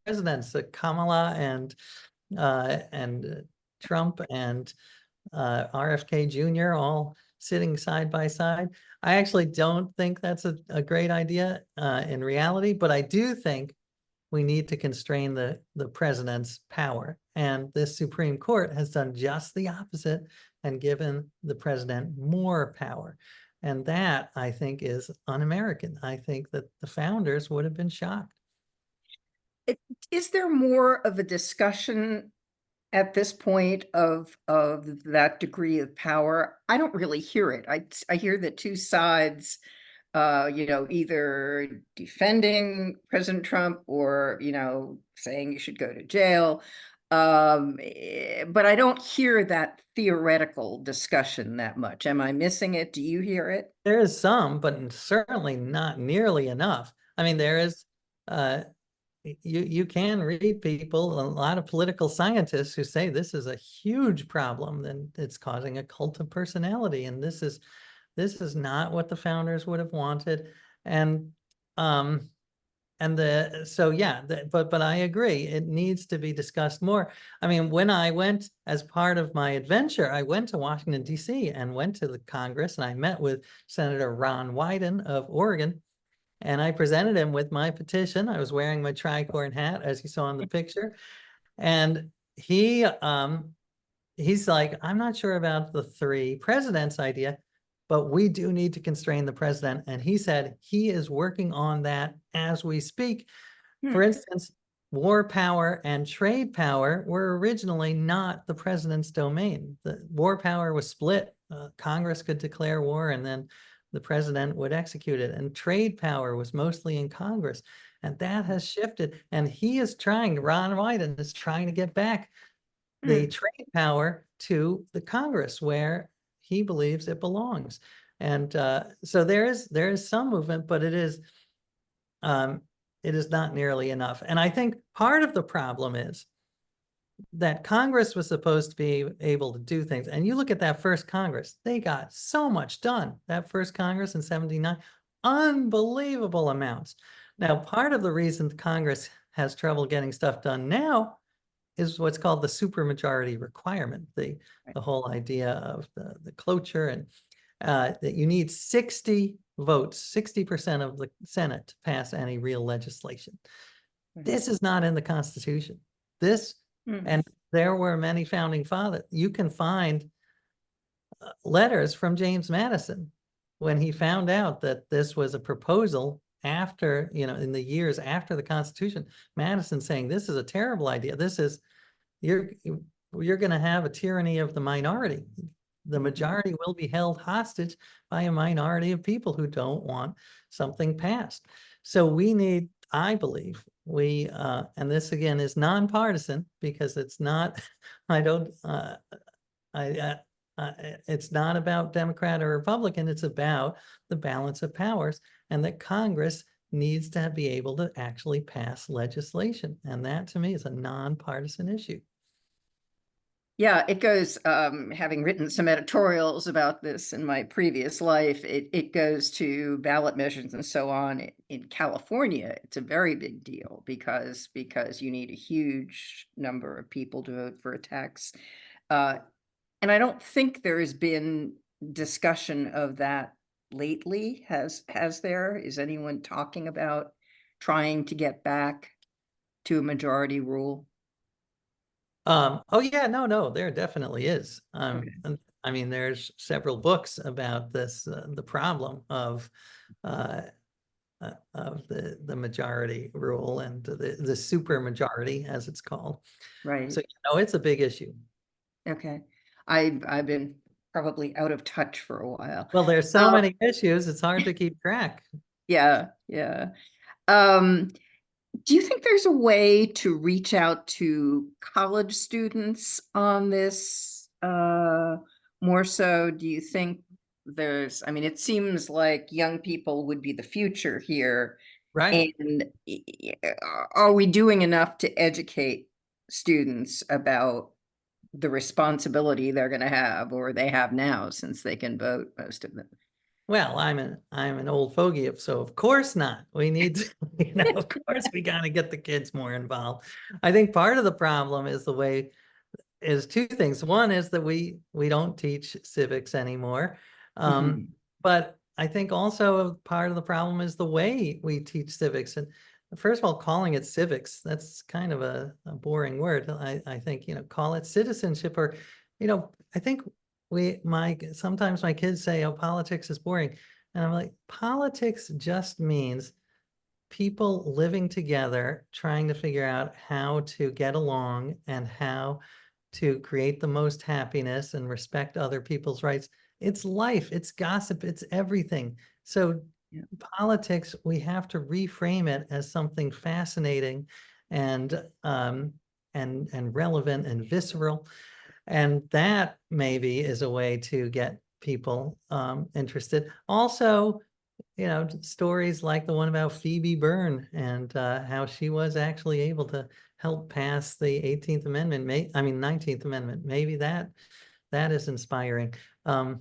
presidents, Kamala and Trump and RFK Jr. all sitting side by side? I actually don't think that's a great idea in reality, but I do think we need to constrain the president's power. And this Supreme Court has done just the opposite and given the president more power. And that, I think, is un-American. I think that the founders would have been shocked. Is there more of a discussion at this point of that degree of power? I don't really hear it. I hear the 2 sides, either defending President Trump or, saying you should go to jail. But I don't hear that theoretical discussion that much. Am I missing it? Do you hear it? There is some, but certainly not nearly enough. I mean, there is, you can read people, a lot of political scientists who say this is a huge problem, and it's causing a cult of personality. And this is not what the founders would have wanted. And but I agree, it needs to be discussed more. I mean, when I went, as part of my adventure, I went to Washington, D.C. and went to the Congress, and I met with Senator Ron Wyden of Oregon, and I presented him with my petition. I was wearing my tricorn hat, as you saw in the picture. And he's like, I'm not sure about the 3 presidents idea, but we do need to constrain the president. And he said he is working on that as we speak. For instance, war power and trade power were originally not the president's domain. The war power was split. Congress could declare war, and then the president would execute it. And trade power was mostly in Congress. And that has shifted. And Ron Wyden is trying to get back the trade power to the Congress, where he believes it belongs. And so there is some movement, but it is not nearly enough. And I think part of the problem is that Congress was supposed to be able to do things. And you look at that first Congress, they got so much done. That first Congress in 79, unbelievable amounts. Now, part of the reason Congress has trouble getting stuff done now is what's called the supermajority requirement, the whole idea of the cloture, and that you need 60 votes, 60% of the Senate to pass any real legislation. This is not in the Constitution. And there were many founding fathers. You can find letters from James Madison when he found out that this was a proposal after, in the years after the Constitution. Madison saying, this is a terrible idea. You're going to have a tyranny of the minority. The majority will be held hostage by a minority of people who don't want something passed. So we need, I believe, and this again is nonpartisan, because it's not, it's not about Democrat or Republican, it's about the balance of powers. and that Congress needs to be able to actually pass legislation. And that to me is a nonpartisan issue. Yeah, it goes, having written some editorials about this in my previous life, it goes to ballot measures and so on. In California, it's a very big deal because you need a huge number of people to vote for a tax. And I don't think there has been discussion of that lately. Has there? Is anyone talking about trying to get back to a majority rule? Oh yeah, no, there definitely is. Okay. And, I mean, there's several books about this, the problem of the majority rule and the super majority, as it's called. Right. So, it's a big issue. Okay. I've been probably out of touch for a while. Well, there's so many issues, it's hard to keep track. Yeah, yeah. Do you think there's a way to reach out to college students on this? More so, do you think I mean, it seems like young people would be the future here. Right. And are we doing enough to educate students about the responsibility they're going to have, or they have now, since they can vote, most of them? Well, I'm an old fogey, so of course not. We need to, of course we got to get the kids more involved. I think part of the problem is two things. One is that we don't teach civics anymore. Mhm. But I think also part of the problem is the way we teach civics. And first of all, calling it civics, that's kind of a boring word. I think, call it citizenship, or, I think sometimes my kids say, oh, politics is boring. And I'm like, politics just means people living together, trying to figure out how to get along and how to create the most happiness and respect other people's rights. It's life, it's gossip, it's everything. So Yeah. politics, we have to reframe it as something fascinating and relevant and visceral. And that maybe is a way to get people interested. Also, stories like the one about Phoebe Byrne and how she was actually able to help pass the 18th Amendment, 19th Amendment. Maybe that is inspiring. And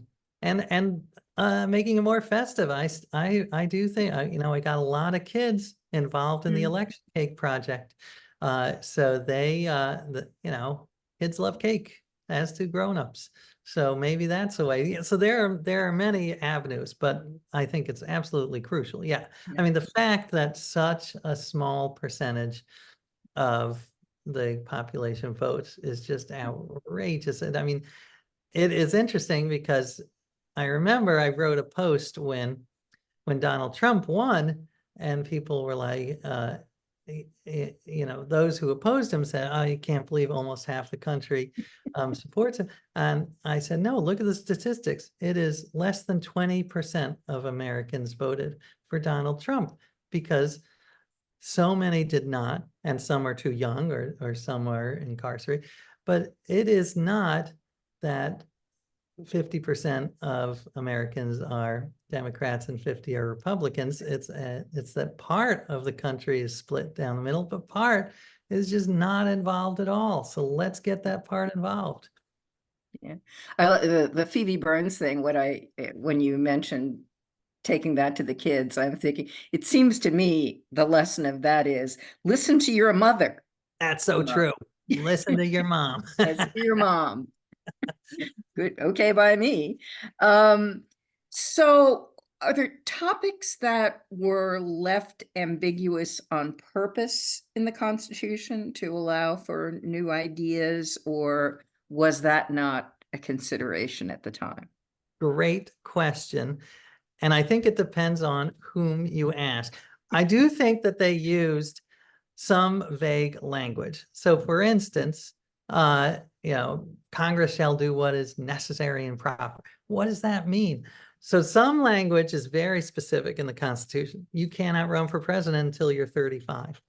making it more festive. I do think, I got a lot of kids involved in the election cake project. So they, kids love cake, as do grown-ups. So maybe that's a way. So there are many avenues, but I think it's absolutely crucial. Yeah. I mean, the fact that such a small percentage of the population votes is just outrageous. And I mean, it is interesting because I remember I wrote a post when Donald Trump won, and people were like, those who opposed him said, oh, you can't believe almost half the country supports him. And I said, no, look at the statistics. It is less than 20% of Americans voted for Donald Trump, because so many did not, and some are too young, or some are incarcerated. But it is not that 50% of Americans are Democrats and 50 are Republicans. It's that part of the country is split down the middle, but part is just not involved at all. So let's get that part involved. Yeah, the Phoebe Burns thing. When you mentioned taking that to the kids, I'm thinking, it seems to me the lesson of that is listen to your mother. That's so true. Listen to your mom. Listen to your mom. Good. Okay, by me. So are there topics that were left ambiguous on purpose in the Constitution to allow for new ideas, or was that not a consideration at the time? Great question. And I think it depends on whom you ask. I do think that they used some vague language. So for instance, Congress shall do what is necessary and proper. What does that mean? So some language is very specific in the Constitution. You cannot run for president until you're 35.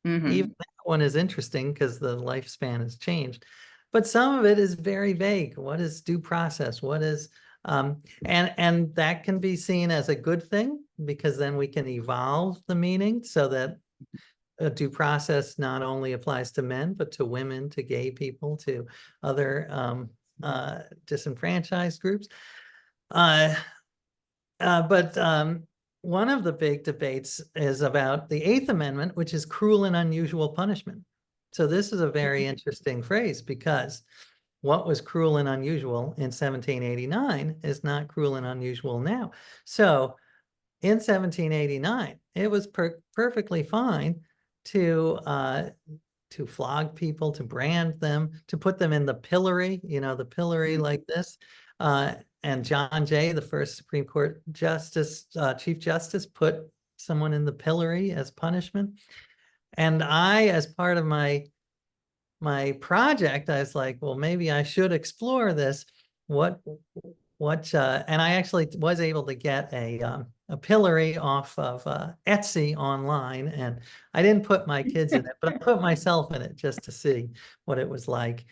Even that one is interesting because the lifespan has changed. But some of it is very vague. What is due process? What is And that can be seen as a good thing, because then we can evolve the meaning so that due process not only applies to men, but to women, to gay people, to other disenfranchised groups. But one of the big debates is about the Eighth Amendment, which is cruel and unusual punishment. So this is a very interesting phrase, because what was cruel and unusual in 1789 is not cruel and unusual now. So in 1789, it was perfectly fine to flog people, to brand them, to put them in the pillory, the pillory like this. And John Jay, the first Supreme Court Chief Justice, put someone in the pillory as punishment. And I, as part of my project, I was like, well, maybe I should explore this. And I actually was able to get a pillory off of Etsy online, and I didn't put my kids in it, but I put myself in it just to see what it was like.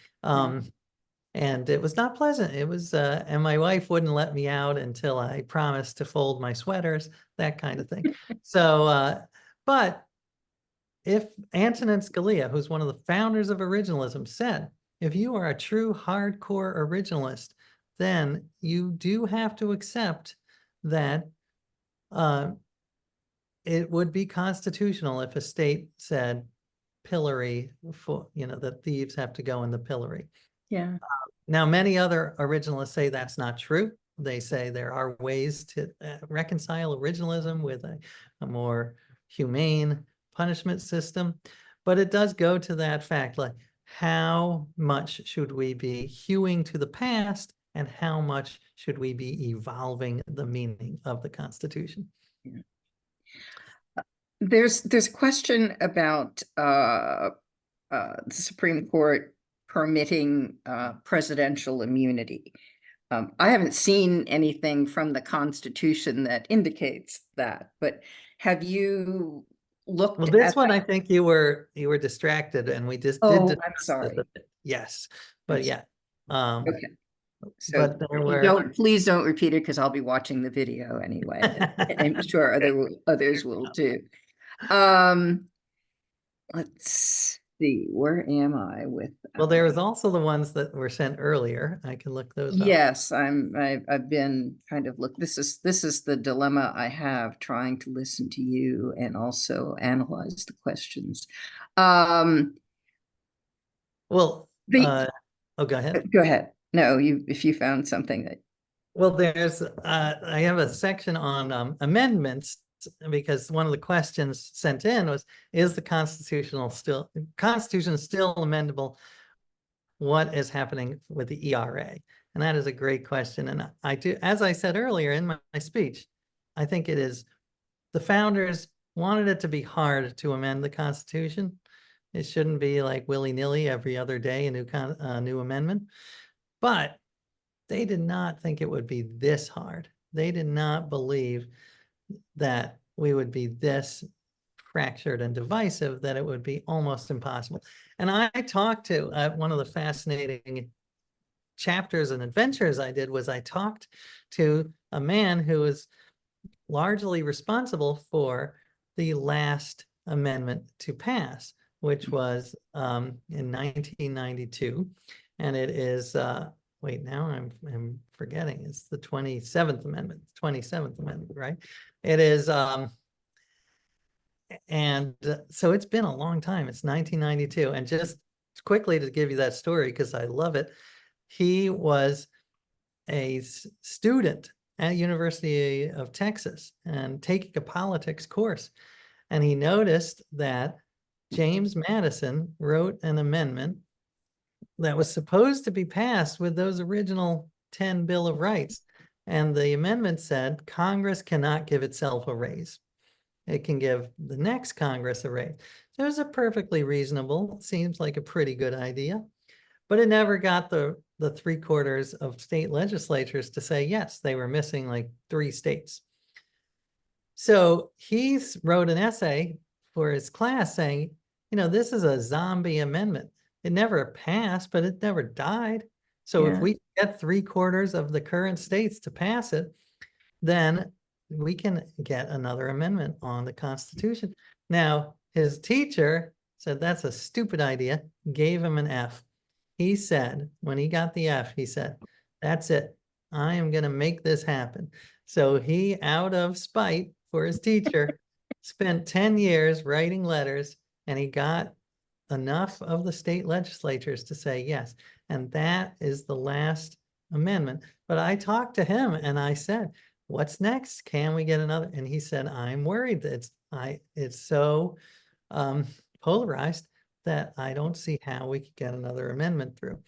And it was not pleasant. It was, and my wife wouldn't let me out until I promised to fold my sweaters, that kind of thing. So, but if Antonin Scalia, who's one of the founders of originalism, said, if you are a true hardcore originalist, then you do have to accept that it would be constitutional if a state said pillory, for, that thieves have to go in the pillory. Yeah. Now, many other originalists say that's not true. They say there are ways to reconcile originalism with a more humane punishment system. But it does go to that fact, like, how much should we be hewing to the past, and how much should we be evolving the meaning of the Constitution? Yeah. There's a question about the Supreme Court permitting presidential immunity. I haven't seen anything from the Constitution that indicates that, but have you looked Well, this at one, that? I think you were distracted, and we just Oh, did. I'm sorry. Yes, but yeah. Okay. So but there were... please don't repeat it, because I'll be watching the video anyway. I'm sure others will too. Let's see, where am I with? Well, there was also the ones that were sent earlier. I can look those up. Yes, I've been kind of this is the dilemma I have, trying to listen to you and also analyze the questions. Well, oh, go ahead. Go ahead. No, if you found something that... Well, there's I have a section on amendments, because one of the questions sent in was, is the Constitution still amendable? What is happening with the ERA? And that is a great question. And I do, as I said earlier in my speech, I think it is, the founders wanted it to be hard to amend the Constitution. It shouldn't be like willy-nilly every other day, a new amendment. But they did not think it would be this hard. They did not believe that we would be this fractured and divisive, that it would be almost impossible. And I talked to one of the fascinating chapters and adventures I did was I talked to a man who was largely responsible for the last amendment to pass, which was in 1992. And it is, wait, now I'm forgetting, it's the 27th Amendment, right? It is, and so it's been a long time. It's 1992. And just quickly to give you that story, because I love it, he was a student at University of Texas and taking a politics course. And he noticed that James Madison wrote an amendment that was supposed to be passed with those original 10 Bill of Rights. And the amendment said, Congress cannot give itself a raise. It can give the next Congress a raise. So it was a perfectly reasonable, seems like a pretty good idea, but it never got the 3/4 of state legislatures to say yes. They were missing like 3 states. So he wrote an essay for his class saying, this is a zombie amendment. It never passed, but it never died. So if Yeah. we get 3/4 of the current states to pass it, then we can get another amendment on the Constitution. Now, his teacher said that's a stupid idea, gave him an F. He said, when he got the F, he said, that's it. I am going to make this happen. So he, out of spite for his teacher, spent 10 years writing letters, and he got enough of the state legislatures to say yes. And that is the last amendment. But I talked to him and I said, what's next? Can we get another? And he said, I'm worried that it's so polarized that I don't see how we could get another amendment through.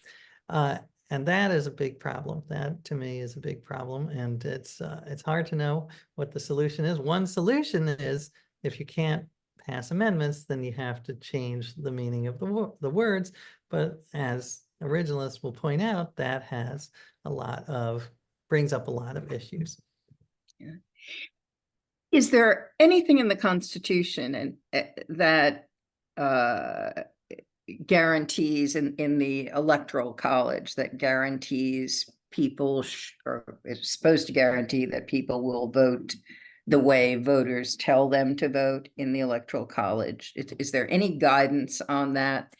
And that is a big problem. That to me is a big problem. And it's hard to know what the solution is. One solution is, if you can't pass amendments, then you have to change the meaning of the words. But as originalists will point out, that has brings up a lot of issues. Yeah. Is there anything in the Constitution that guarantees in the Electoral College that guarantees people or is supposed to guarantee that people will vote the way voters tell them to vote in the Electoral College? Is there any guidance on that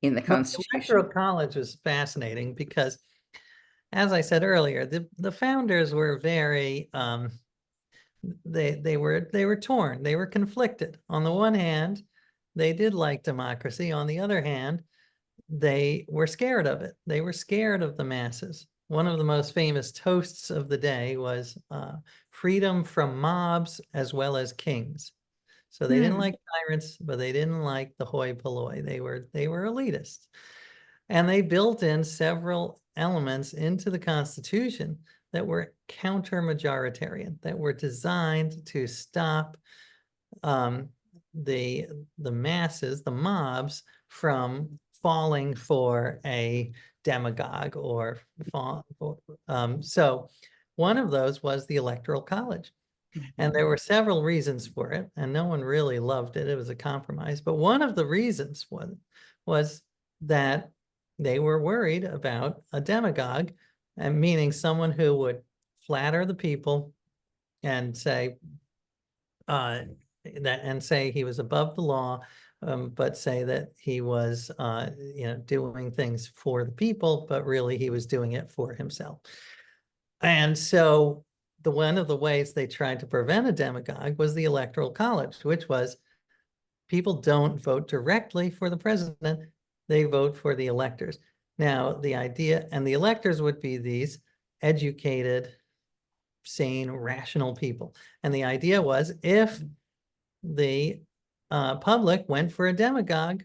in the Constitution? The Electoral College is fascinating because, as I said earlier, the founders were very they were torn, they were conflicted. On the one hand, they did like democracy. On the other hand, they were scared of it. They were scared of the masses. One of the most famous toasts of the day was freedom from mobs as well as kings. So they didn't like tyrants, but they didn't like the hoi polloi. They were elitists. And they built in several elements into the Constitution that were counter-majoritarian, that were designed to stop the masses, the mobs, from falling for a demagogue or so one of those was the Electoral College. And there were several reasons for it, and no one really loved it. It was a compromise. But one of the reasons was that they were worried about a demagogue, and meaning someone who would flatter the people and say say he was above the law, but say that he was doing things for the people, but really he was doing it for himself. And so one of the ways they tried to prevent a demagogue was the Electoral College, which was people don't vote directly for the president, they vote for the electors. Now, the idea, and the electors would be these educated, sane, rational people. And the idea was, if the public went for a demagogue,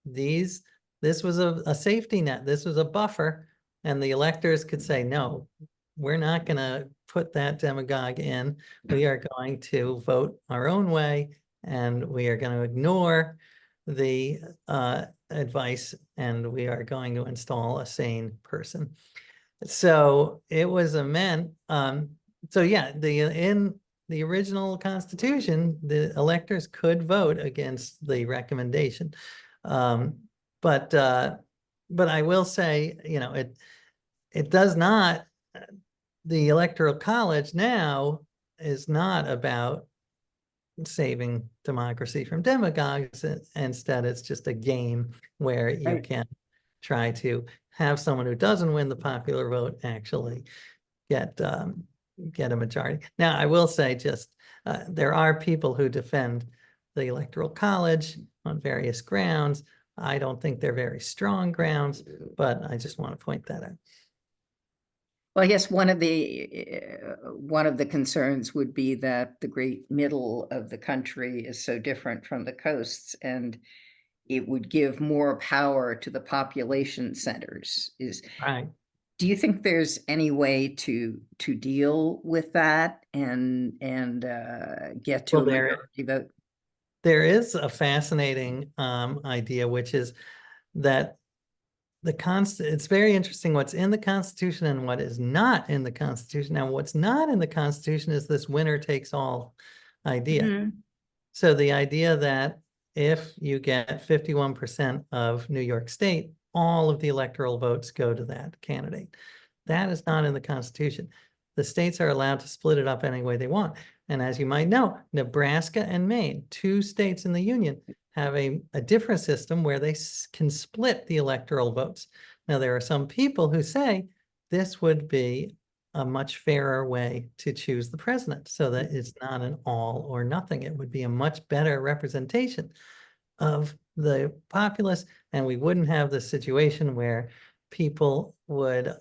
this was a safety net, this was a buffer, and the electors could say, no, we're not going to put that demagogue in. We are going to vote our own way, and we are going to ignore the advice, and we are going to install a sane person. So it was so yeah, in the original Constitution, the electors could vote against the recommendation. But I will say, it does not, the Electoral College now is not about saving democracy from demagogues. Instead, it's just a game where you can try to have someone who doesn't win the popular vote actually get a majority. Now, I will say there are people who defend the Electoral College on various grounds. I don't think they're very strong grounds, but I just want to point that out. Well, I guess one of the concerns would be that the great middle of the country is so different from the coasts, and it would give more power to the population centers. Right. Do you think there's any way to deal with that and get to a majority vote? There is a fascinating idea, which is that it's very interesting what's in the Constitution and what is not in the Constitution. Now, what's not in the Constitution is this winner takes all idea. So the idea that if you get 51% of New York State, all of the electoral votes go to that candidate. That is not in the Constitution. The states are allowed to split it up any way they want. And as you might know, Nebraska and Maine, 2 states in the Union, have a different system where they can split the electoral votes. Now, there are some people who say this would be a much fairer way to choose the president, so that it's not an all or nothing. It would be a much better representation of the populace, and we wouldn't have the situation where people would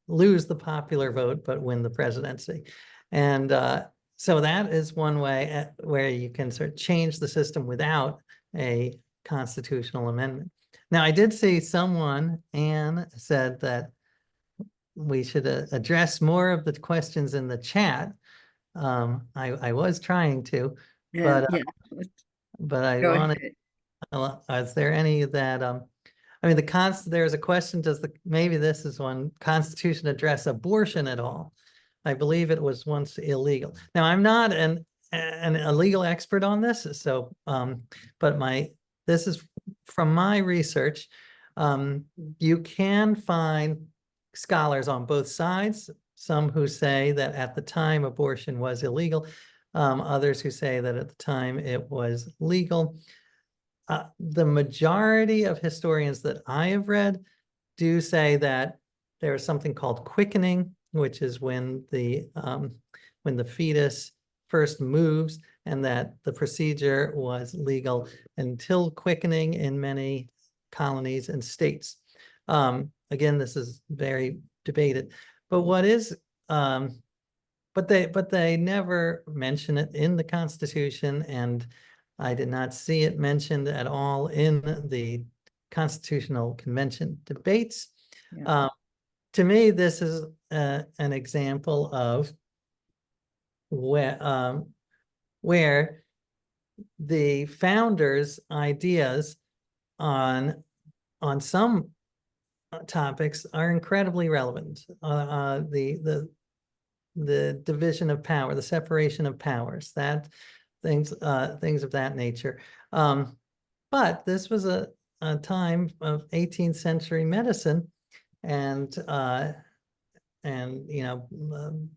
lose the popular vote, but win the presidency. And so that is one way where you can sort of change the system without a constitutional amendment. Now, I did see someone, Anne, said that we should address more of the questions in the chat. I was trying to, but Yeah, but I go wanted, ahead. is there any that I mean, there's a question, maybe this is one, Constitution address abortion at all? I believe it was once illegal. Now, I'm not a legal expert on this, so but this is from my research. You can find scholars on both sides, some who say that at the time abortion was illegal, others who say that at the time it was legal. The majority of historians that I have read do say that there is something called quickening, which is when the fetus first moves, and that the procedure was legal until quickening in many colonies and states. Again, this is very debated, but but they never mention it in the Constitution, and I did not see it mentioned at all in the Constitutional Convention debates. Yeah. To me, this is an example of where the founders' ideas on some topics are incredibly relevant. The division of power, the separation of powers, that things of that nature. But this was a time of 18th century medicine, and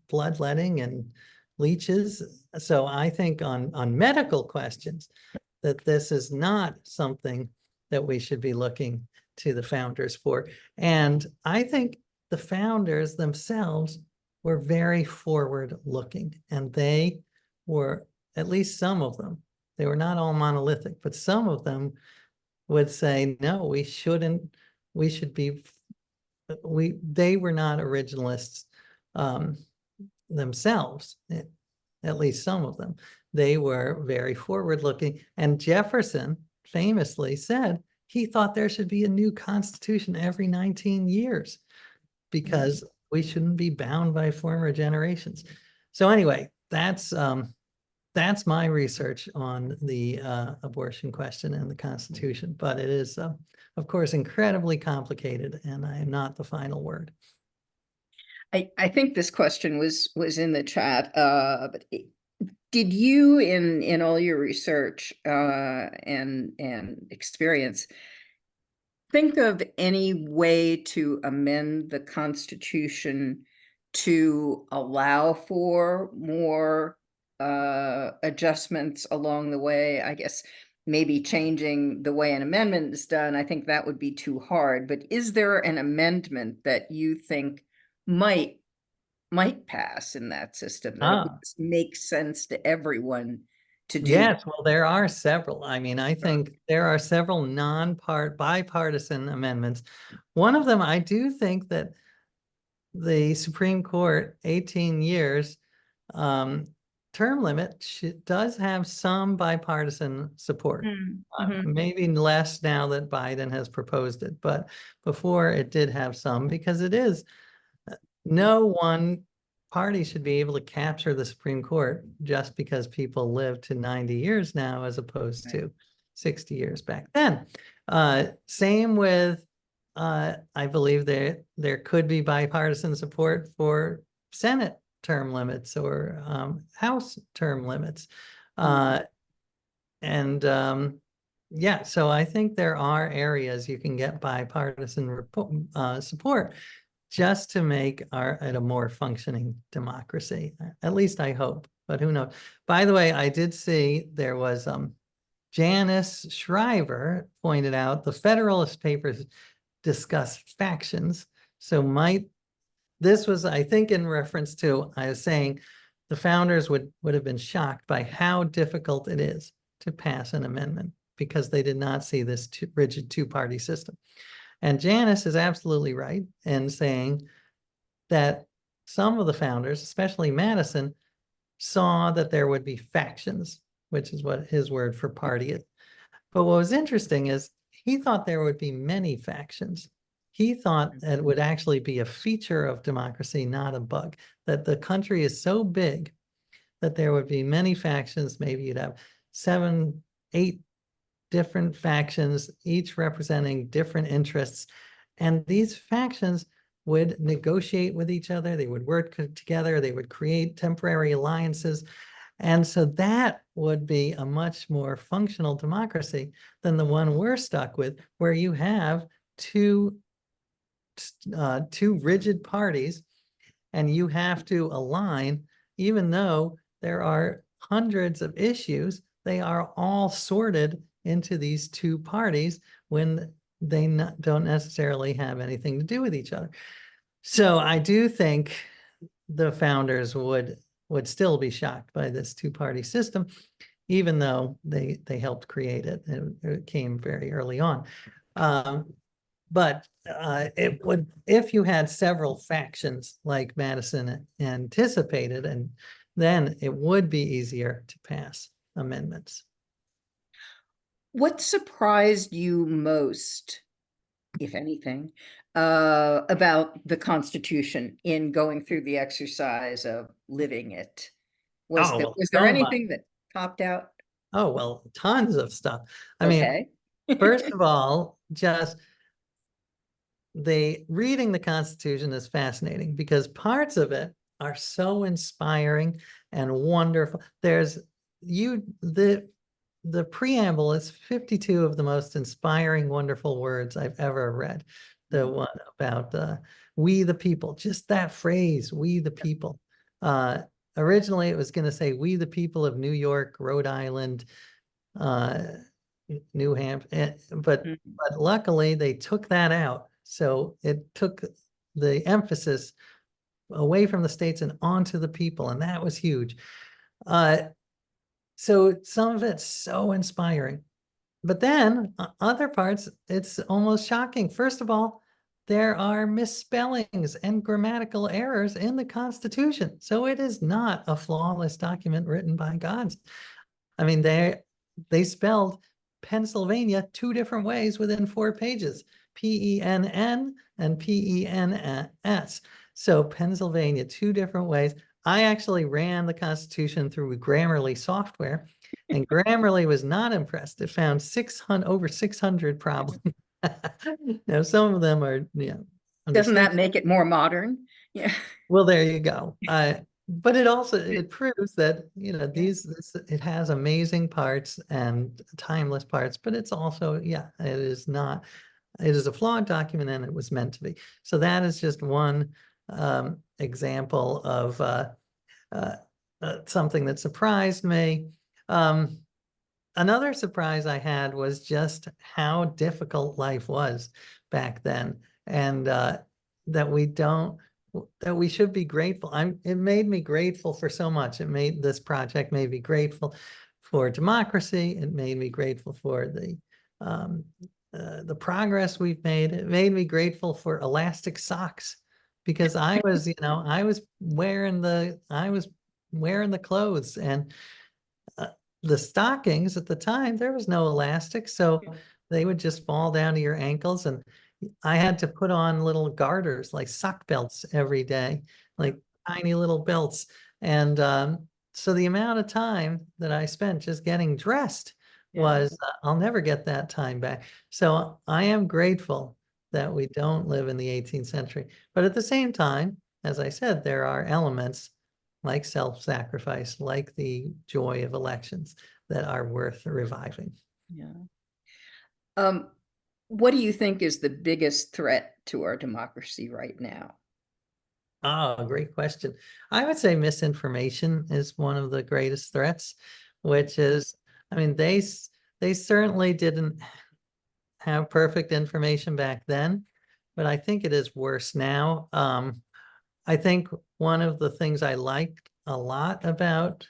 bloodletting and leeches. So I think on medical questions that this is not something that we should be looking to the founders for. And I think the founders themselves were very forward looking, and they were, at least some of them, they were not all monolithic, but some of them would say, no, we shouldn't, we should be, they were not originalists themselves, at least some of them. They were very forward looking, and Jefferson famously said he thought there should be a new constitution every 19 years because we shouldn't be bound by former generations. So anyway, that's my research on the abortion question and the Constitution, but it is, of course, incredibly complicated, and I am not the final word. I think this question was in the chat, but did you, in all your research and experience, think of any way to amend the Constitution to allow for more adjustments along the way? I guess maybe changing the way an amendment is done, I think that would be too hard. But is there an amendment that you think might pass in that system that it would make sense to everyone to do? Yes, well, there are several. I mean, I think there are several bipartisan amendments. One of them, I do think that the Supreme Court, 18 years term limit, does have some bipartisan support. Maybe less now that Biden has proposed it, but before it did have some, because it is, no one party should be able to capture the Supreme Court just because people live to 90 years now as opposed to 60 years back then. Same with, I believe there could be bipartisan support for Senate term limits or House term limits. And Yeah, so I think there are areas you can get bipartisan support just to make it a more functioning democracy. At least I hope, but who knows? By the way, I did see there was Janice Shriver pointed out the Federalist Papers discuss factions. So this was, I think, in reference to, I was saying the founders would have been shocked by how difficult it is to pass an amendment because they did not see this rigid two-party system. And Janice is absolutely right in saying that some of the founders, especially Madison, saw that there would be factions, which is what his word for party is. But what was interesting is he thought there would be many factions. He thought that it would actually be a feature of democracy, not a bug, that the country is so big that there would be many factions. Maybe you'd have 7, 8 different factions, each representing different interests. And these factions would negotiate with each other. They would work together. They would create temporary alliances. And so that would be a much more functional democracy than the one we're stuck with, where you have two rigid parties and you have to align, even though there are hundreds of issues, they are all sorted into these two parties when they don't necessarily have anything to do with each other. So I do think the founders would still be shocked by this two-party system, even though they helped create it. It came very early on. But it would, if you had several factions like Madison anticipated, and then it would be easier to pass amendments. What surprised you most, if anything, about the Constitution in going through the exercise of living it? Was there anything that popped out? Oh, well, tons of stuff. I mean, first of all, just reading the Constitution is fascinating because parts of it are so inspiring and wonderful. There's the preamble is 52 of the most inspiring, wonderful words I've ever read. The one about we the people, just that phrase, we the people. Originally, it was going to say we the people of New York, Rhode Island, New Hampshire, but luckily they took that out. So it took the emphasis away from the states and onto the people, and that was huge. So some of it's so inspiring. But then other parts, it's almost shocking. First of all, there are misspellings and grammatical errors in the Constitution. So it is not a flawless document written by gods. I mean, they spelled Pennsylvania 2 different ways within 4 pages, P-E-N-N and P-E-N-S. So Pennsylvania 2 different ways. I actually ran the Constitution through Grammarly software, and Grammarly was not impressed. It found over 600 problems. Now, some of them are, Doesn't that make it more modern? Yeah. Well, there you go. But it proves that, it has amazing parts and timeless parts, but it's also, it is a flawed document and it was meant to be. So that is just one example of something that surprised me. Another surprise I had was just how difficult life was back then, and that we should be grateful. It made me grateful for so much. This project made me grateful for democracy. It made me grateful for the progress we've made. It made me grateful for elastic socks because I was wearing the clothes, and the stockings at the time, there was no elastic, so they would just fall down to your ankles, and I had to put on little garters like sock belts every day, like tiny little belts. And so the amount of time that I spent just getting dressed was, I'll never get that time back. So I am grateful that we don't live in the 18th century. But at the same time, as I said, there are elements like self-sacrifice, like the joy of elections that are worth reviving. Yeah. What do you think is the biggest threat to our democracy right now? Oh, great question. I would say misinformation is one of the greatest threats, which is, I mean, they certainly didn't have perfect information back then, but I think it is worse now. I think one of the things I liked a lot about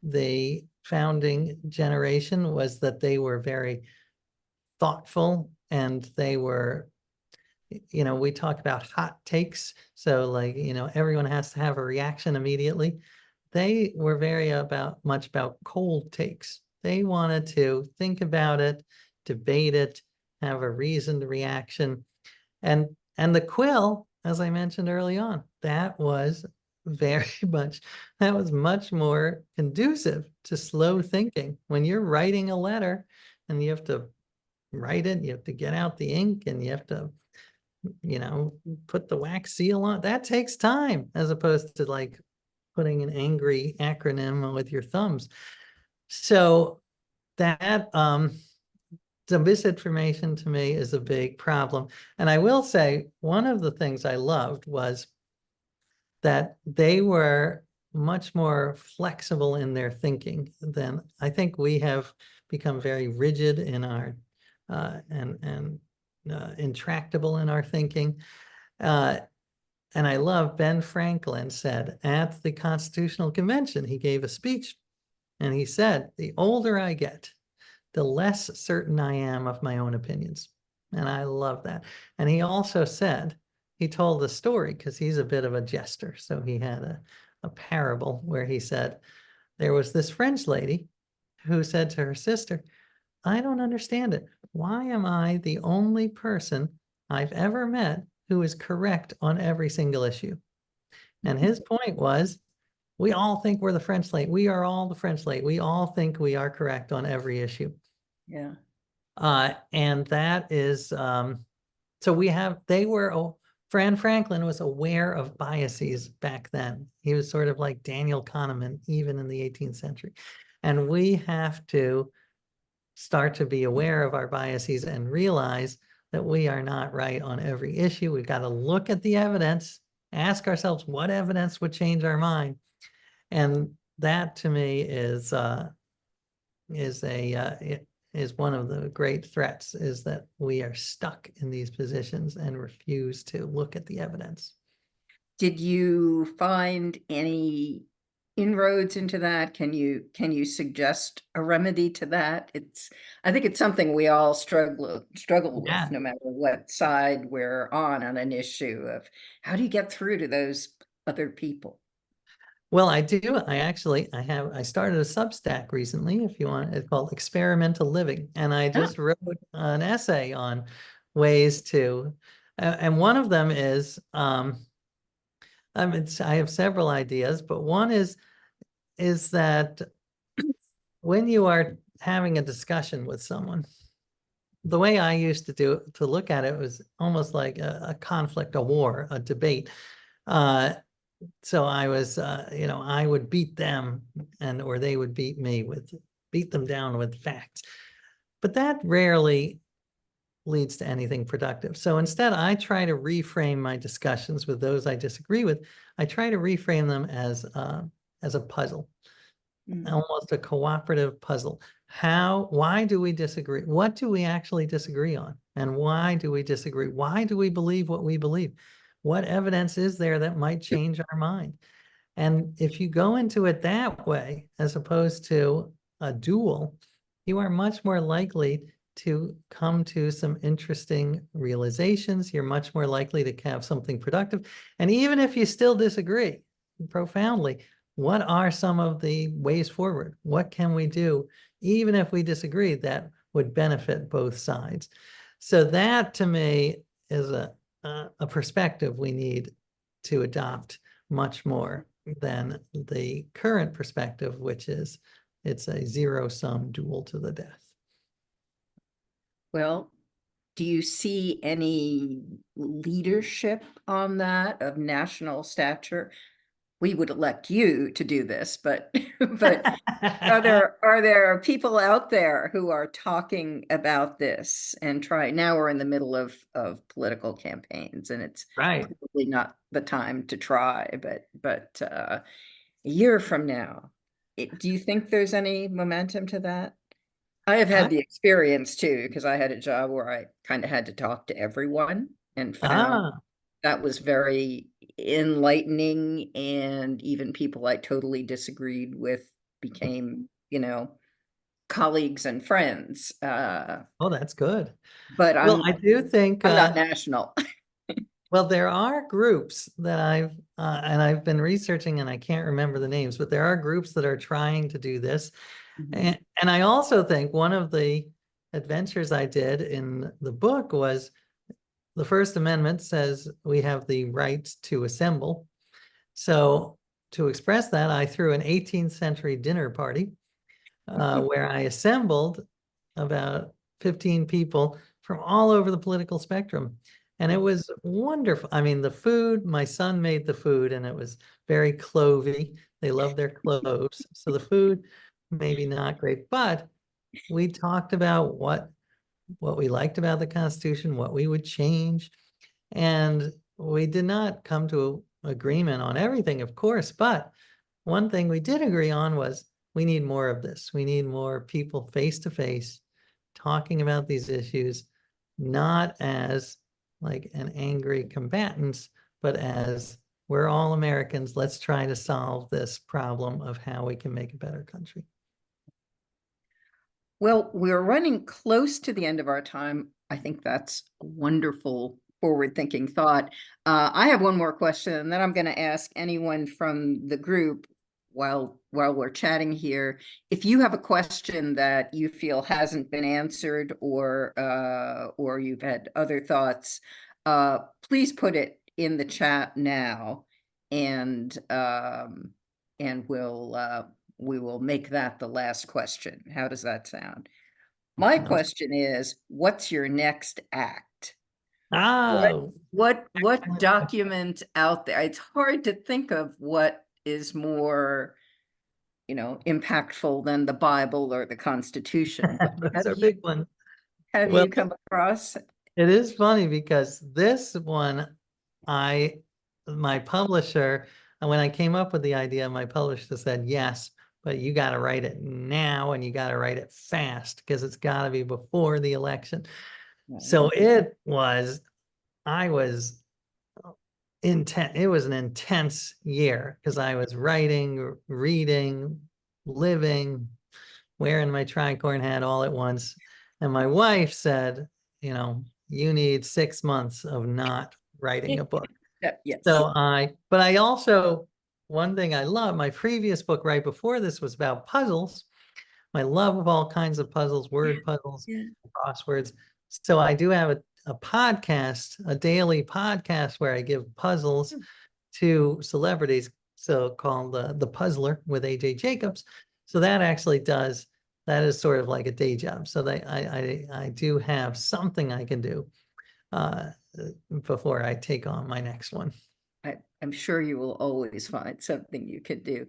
the founding generation was that they were very thoughtful, and they were, you know, we talk about hot takes. So like, you know, everyone has to have a reaction immediately. They were very much about cold takes. They wanted to think about it, debate it, have a reasoned reaction. And the quill, as I mentioned early on, that was much more conducive to slow thinking. When you're writing a letter and you have to write it, you have to get out the ink, and you have to, you know, put the wax seal on, that takes time, as opposed to like putting an angry acronym with your thumbs. So that the misinformation to me is a big problem. And I will say, one of the things I loved was that they were much more flexible in their thinking than I think we have become very rigid in our and intractable in our thinking. And I love Ben Franklin said at the Constitutional Convention, he gave a speech, and he said, the older I get, the less certain I am of my own opinions. And I love that. And he also said, he told the story because he's a bit of a jester. So he had a parable where he said, there was this French lady who said to her sister, I don't understand it. Why am I the only person I've ever met who is correct on every single issue? And his point was, we all think we're the French lady. We are all the French lady. We all think we are correct on every issue. Yeah. And that is, so Fran Franklin was aware of biases back then. He was sort of like Daniel Kahneman, even in the 18th century. And we have to start to be aware of our biases and realize that we are not right on every issue. We've got to look at the evidence, ask ourselves what evidence would change our mind. And that to me is one of the great threats, is that we are stuck in these positions and refuse to look at the evidence. Did you find any inroads into that? Can you suggest a remedy to that? I think it's something we all struggle Yeah. with, no matter what side we're on an issue of how do you get through to those other people? Well, I do. I started a Substack recently, if you want. It's called Experimental Living. And I just wrote an essay on ways to, and one of them is, I have several ideas, but one is that when you are having a discussion with someone, the way I used to look at it was almost like a conflict, a war, a debate. So I was, I would beat them, or they would beat them down with facts. But that rarely leads to anything productive. So instead, I try to reframe my discussions with those I disagree with. I try to reframe them as a puzzle, almost a cooperative puzzle. Why do we disagree? What do we actually disagree on? And why do we disagree? Why do we believe what we believe? What evidence is there that might change our mind? And if you go into it that way, as opposed to a duel, you are much more likely to come to some interesting realizations. You're much more likely to have something productive. And even if you still disagree profoundly, what are some of the ways forward? What can we do, even if we disagree, that would benefit both sides? So that, to me, is a perspective we need to adopt much more than the current perspective, which is it's a zero-sum duel to the death. Well, do you see any leadership on that of national stature? we would elect you to do this, but but are there people out there who are talking about this and try now we're in the middle of political campaigns and it's Right. probably not the time to try, but a year from now, do you think there's any momentum to that? I have had the experience too, because I had a job where I kind of had to talk to everyone and found Ah, that was very enlightening, and even people I totally disagreed with became, colleagues and friends. oh, that's good. But Well, I do think, I'm not national. well, there are groups that and I've been researching and I can't remember the names, but there are groups that are trying to do this. Mhm. And I also think one of the adventures I did in the book was the First Amendment says we have the right to assemble. So to express that, I threw an 18th century dinner party where I assembled about 15 people from all over the political spectrum. And it was wonderful. I mean, the food, my son made the food and it was very clovey. They love their cloves. So the food, maybe not great, but we talked about what we liked about the Constitution, what we would change. And we did not come to agreement on everything, of course, but one thing we did agree on was we need more of this. We need more people face to face talking about these issues, not as like an angry combatants, but as we're all Americans. Let's try to solve this problem of how we can make a better country. Well, we're running close to the end of our time. I think that's a wonderful forward-thinking thought. I have one more question, and then I'm going to ask anyone from the group while we're chatting here. If you have a question that you feel hasn't been answered, or you've had other thoughts, please put it in the chat now, and we will make that the last question. How does that sound? My question is, what's your next act? Oh, What excellent. document out there? It's hard to think of what is more, impactful than the Bible or the Constitution. But That's our big one. have Well, you come across? it is funny because this one, my publisher, and when I came up with the idea, my publisher said, yes, but you got to write it now and you got to write it fast because it's got to be before the election. So I was intense. It was an intense year because I was writing, reading, living, wearing my tricorn hat all at once. And my wife said, you need 6 months of not writing a book. Yes. So but I also, one thing I love, my previous book right before this was about puzzles. My love of all kinds of puzzles, word puzzles, Yeah. crosswords. So I do have a podcast, a daily podcast where I give puzzles to celebrities, so called The Puzzler with AJ Jacobs. So that is sort of like a day job. So I do have something I can do before I take on my next one. I'm sure you will always find something you could do.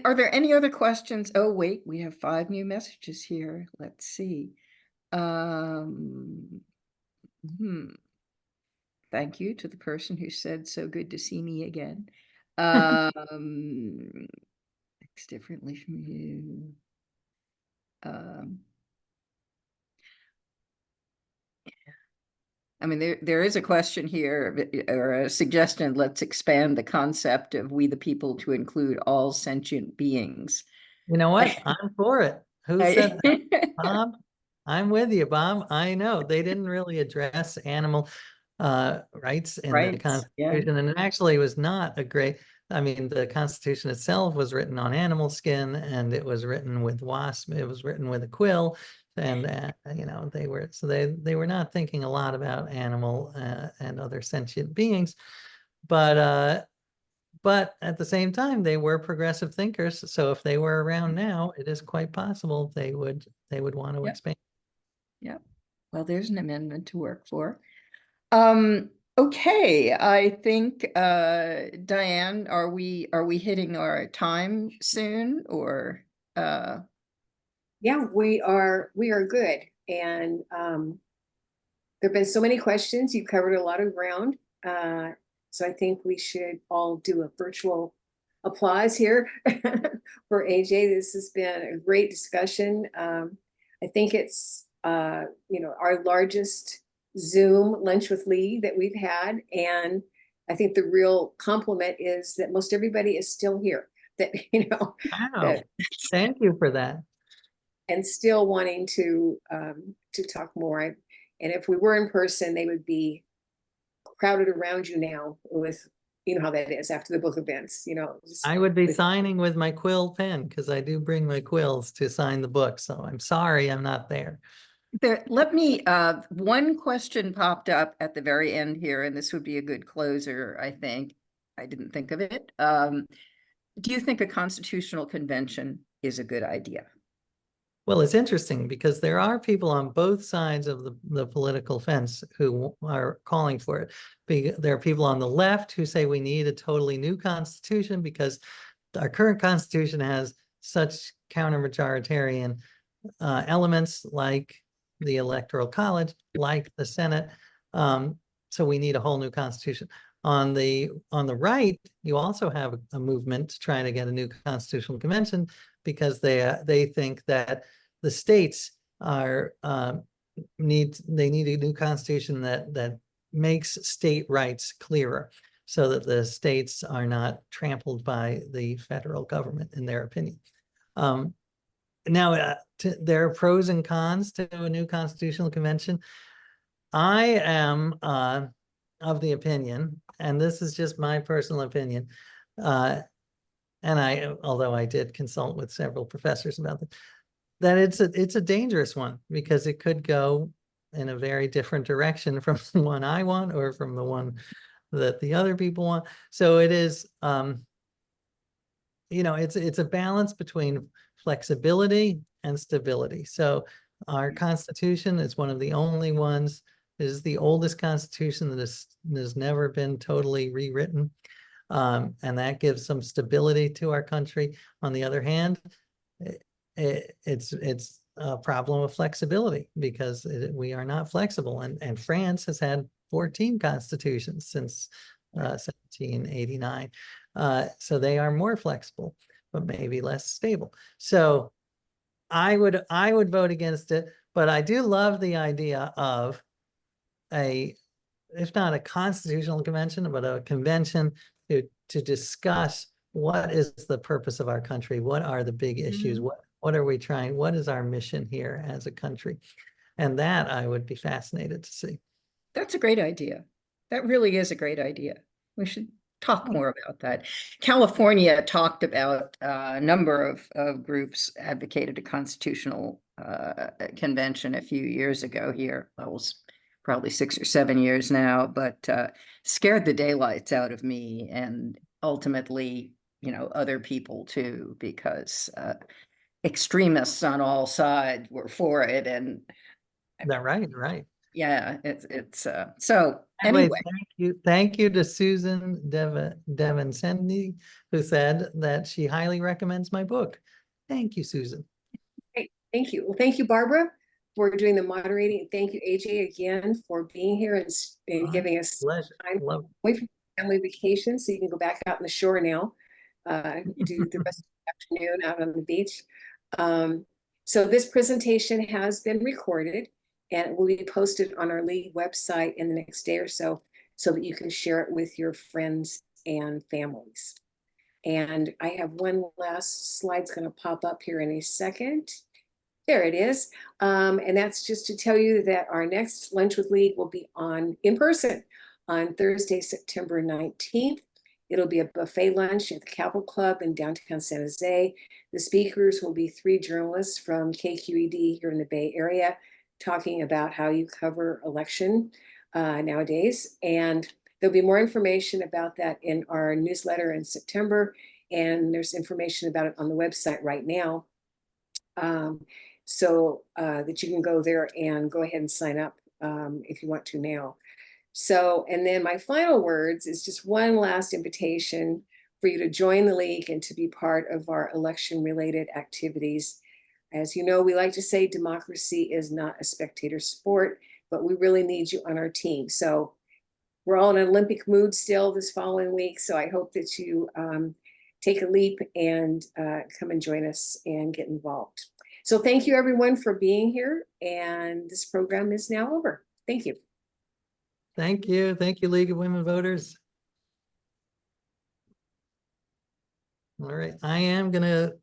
Are there any other questions? Oh, wait, we have 5 new messages here. Let's see. Thank you to the person who said, so good to see me again. Thinks differently from you. I mean, there is a question here, or a suggestion. Let's expand the concept of we the people to include all sentient beings. You know what? I'm for it. Who said that? Bob? I'm with you, Bob. I know they didn't really address animal rights in the Constitution, and it actually was not a great. I mean, the Constitution itself was written on animal skin, and it was written with wasp. It was written with a quill, and they were not thinking a lot about animal and other sentient beings, but at the same time, they were progressive thinkers. So if they were around now, it is quite possible they would want to expand. Yeah. Well, there's an amendment to work for. Okay, I think Diane, are we hitting our time soon or Yeah, we are good. And there've been so many questions. You've covered a lot of ground. So I think we should all do a virtual applause here for AJ. This has been a great discussion. I think it's our largest Zoom lunch with Lee that we've had, and I think the real compliment is that most everybody is still here. That Wow. that Thank you for that. and still wanting to talk more. And if we were in person, they would be crowded around you now with, you know how that is after the book events, just I would be with signing with my quill pen because I do bring my quills to sign the book. So I'm sorry I'm not there. let me one question popped up at the very end here, and this would be a good closer, I think. I didn't think of it. Do you think a constitutional convention is a good idea? Well, it's interesting because there are people on both sides of the political fence who are calling for it. There are people on the left who say we need a totally new constitution because our current constitution has such counter-majoritarian elements like the Electoral College, like the Senate. So we need a whole new constitution. On the right, you also have a movement trying to get a new constitutional convention because they think that the states are need a new constitution that makes state rights clearer so that the states are not trampled by the federal government, in their opinion. Now, there are pros and cons to a new constitutional convention. I am of the opinion, and this is just my personal opinion, and although I did consult with several professors about this, that it's a dangerous one because it could go in a very different direction from the one I want or from the one that the other people want. So it is, it's a balance between flexibility and stability. So our Constitution is one of the only ones, is the oldest Constitution that has never been totally rewritten. And that gives some stability to our country. On the other hand, it's a problem of flexibility because we are not flexible. And France has had 14 constitutions since 1789. So they are more flexible, but maybe less stable. So I would vote against it, but I do love the idea of if not a constitutional convention, but a convention to discuss what is the purpose of our country, what are the big issues, what are we trying, what is our mission here as a country, and that I would be fascinated to see. That's a great idea. That really is a great idea. We should talk more about that. California talked about a number of groups advocated a constitutional convention a few years ago here. That was probably 6 or 7 years now, but scared the daylights out of me and ultimately, other people too, because extremists on all sides were for it. And Right. yeah, it's so anyway. Thank you to Susan Devon Sendy, who said that she highly recommends my book. Thank you, Susan. Great. Thank you. Well, thank you, Barbara, for doing the moderating. Thank you, AJ, again for being here and giving us time away from family vacation so you can go back out on the shore now, do the rest of the afternoon out on the beach. So this presentation has been recorded and it will be posted on our league website in the next day or so that you can share it with your friends and families. And I have one last slide's going to pop up here in a second. There it is. And that's just to tell you that our next Lunch with League will be in person on Thursday, September 19th. It'll be a buffet lunch at the Capitol Club in downtown San Jose. The speakers will be 3 journalists from KQED here in the Bay Area talking about how you cover election nowadays. And there'll be more information about that in our newsletter in September. And there's information about it on the website right now. So that you can go there and go ahead and sign up if you want to now. So, and then my final words is just one last invitation for you to join the league and to be part of our election-related activities. As you know, we like to say democracy is not a spectator sport, but we really need you on our team. So we're all in an Olympic mood still this following week. So I hope that you take a leap and come and join us and get involved. So thank you everyone for being here. And this program is now over. Thank you. Thank you. Thank you, League of Women Voters. All right, I am going to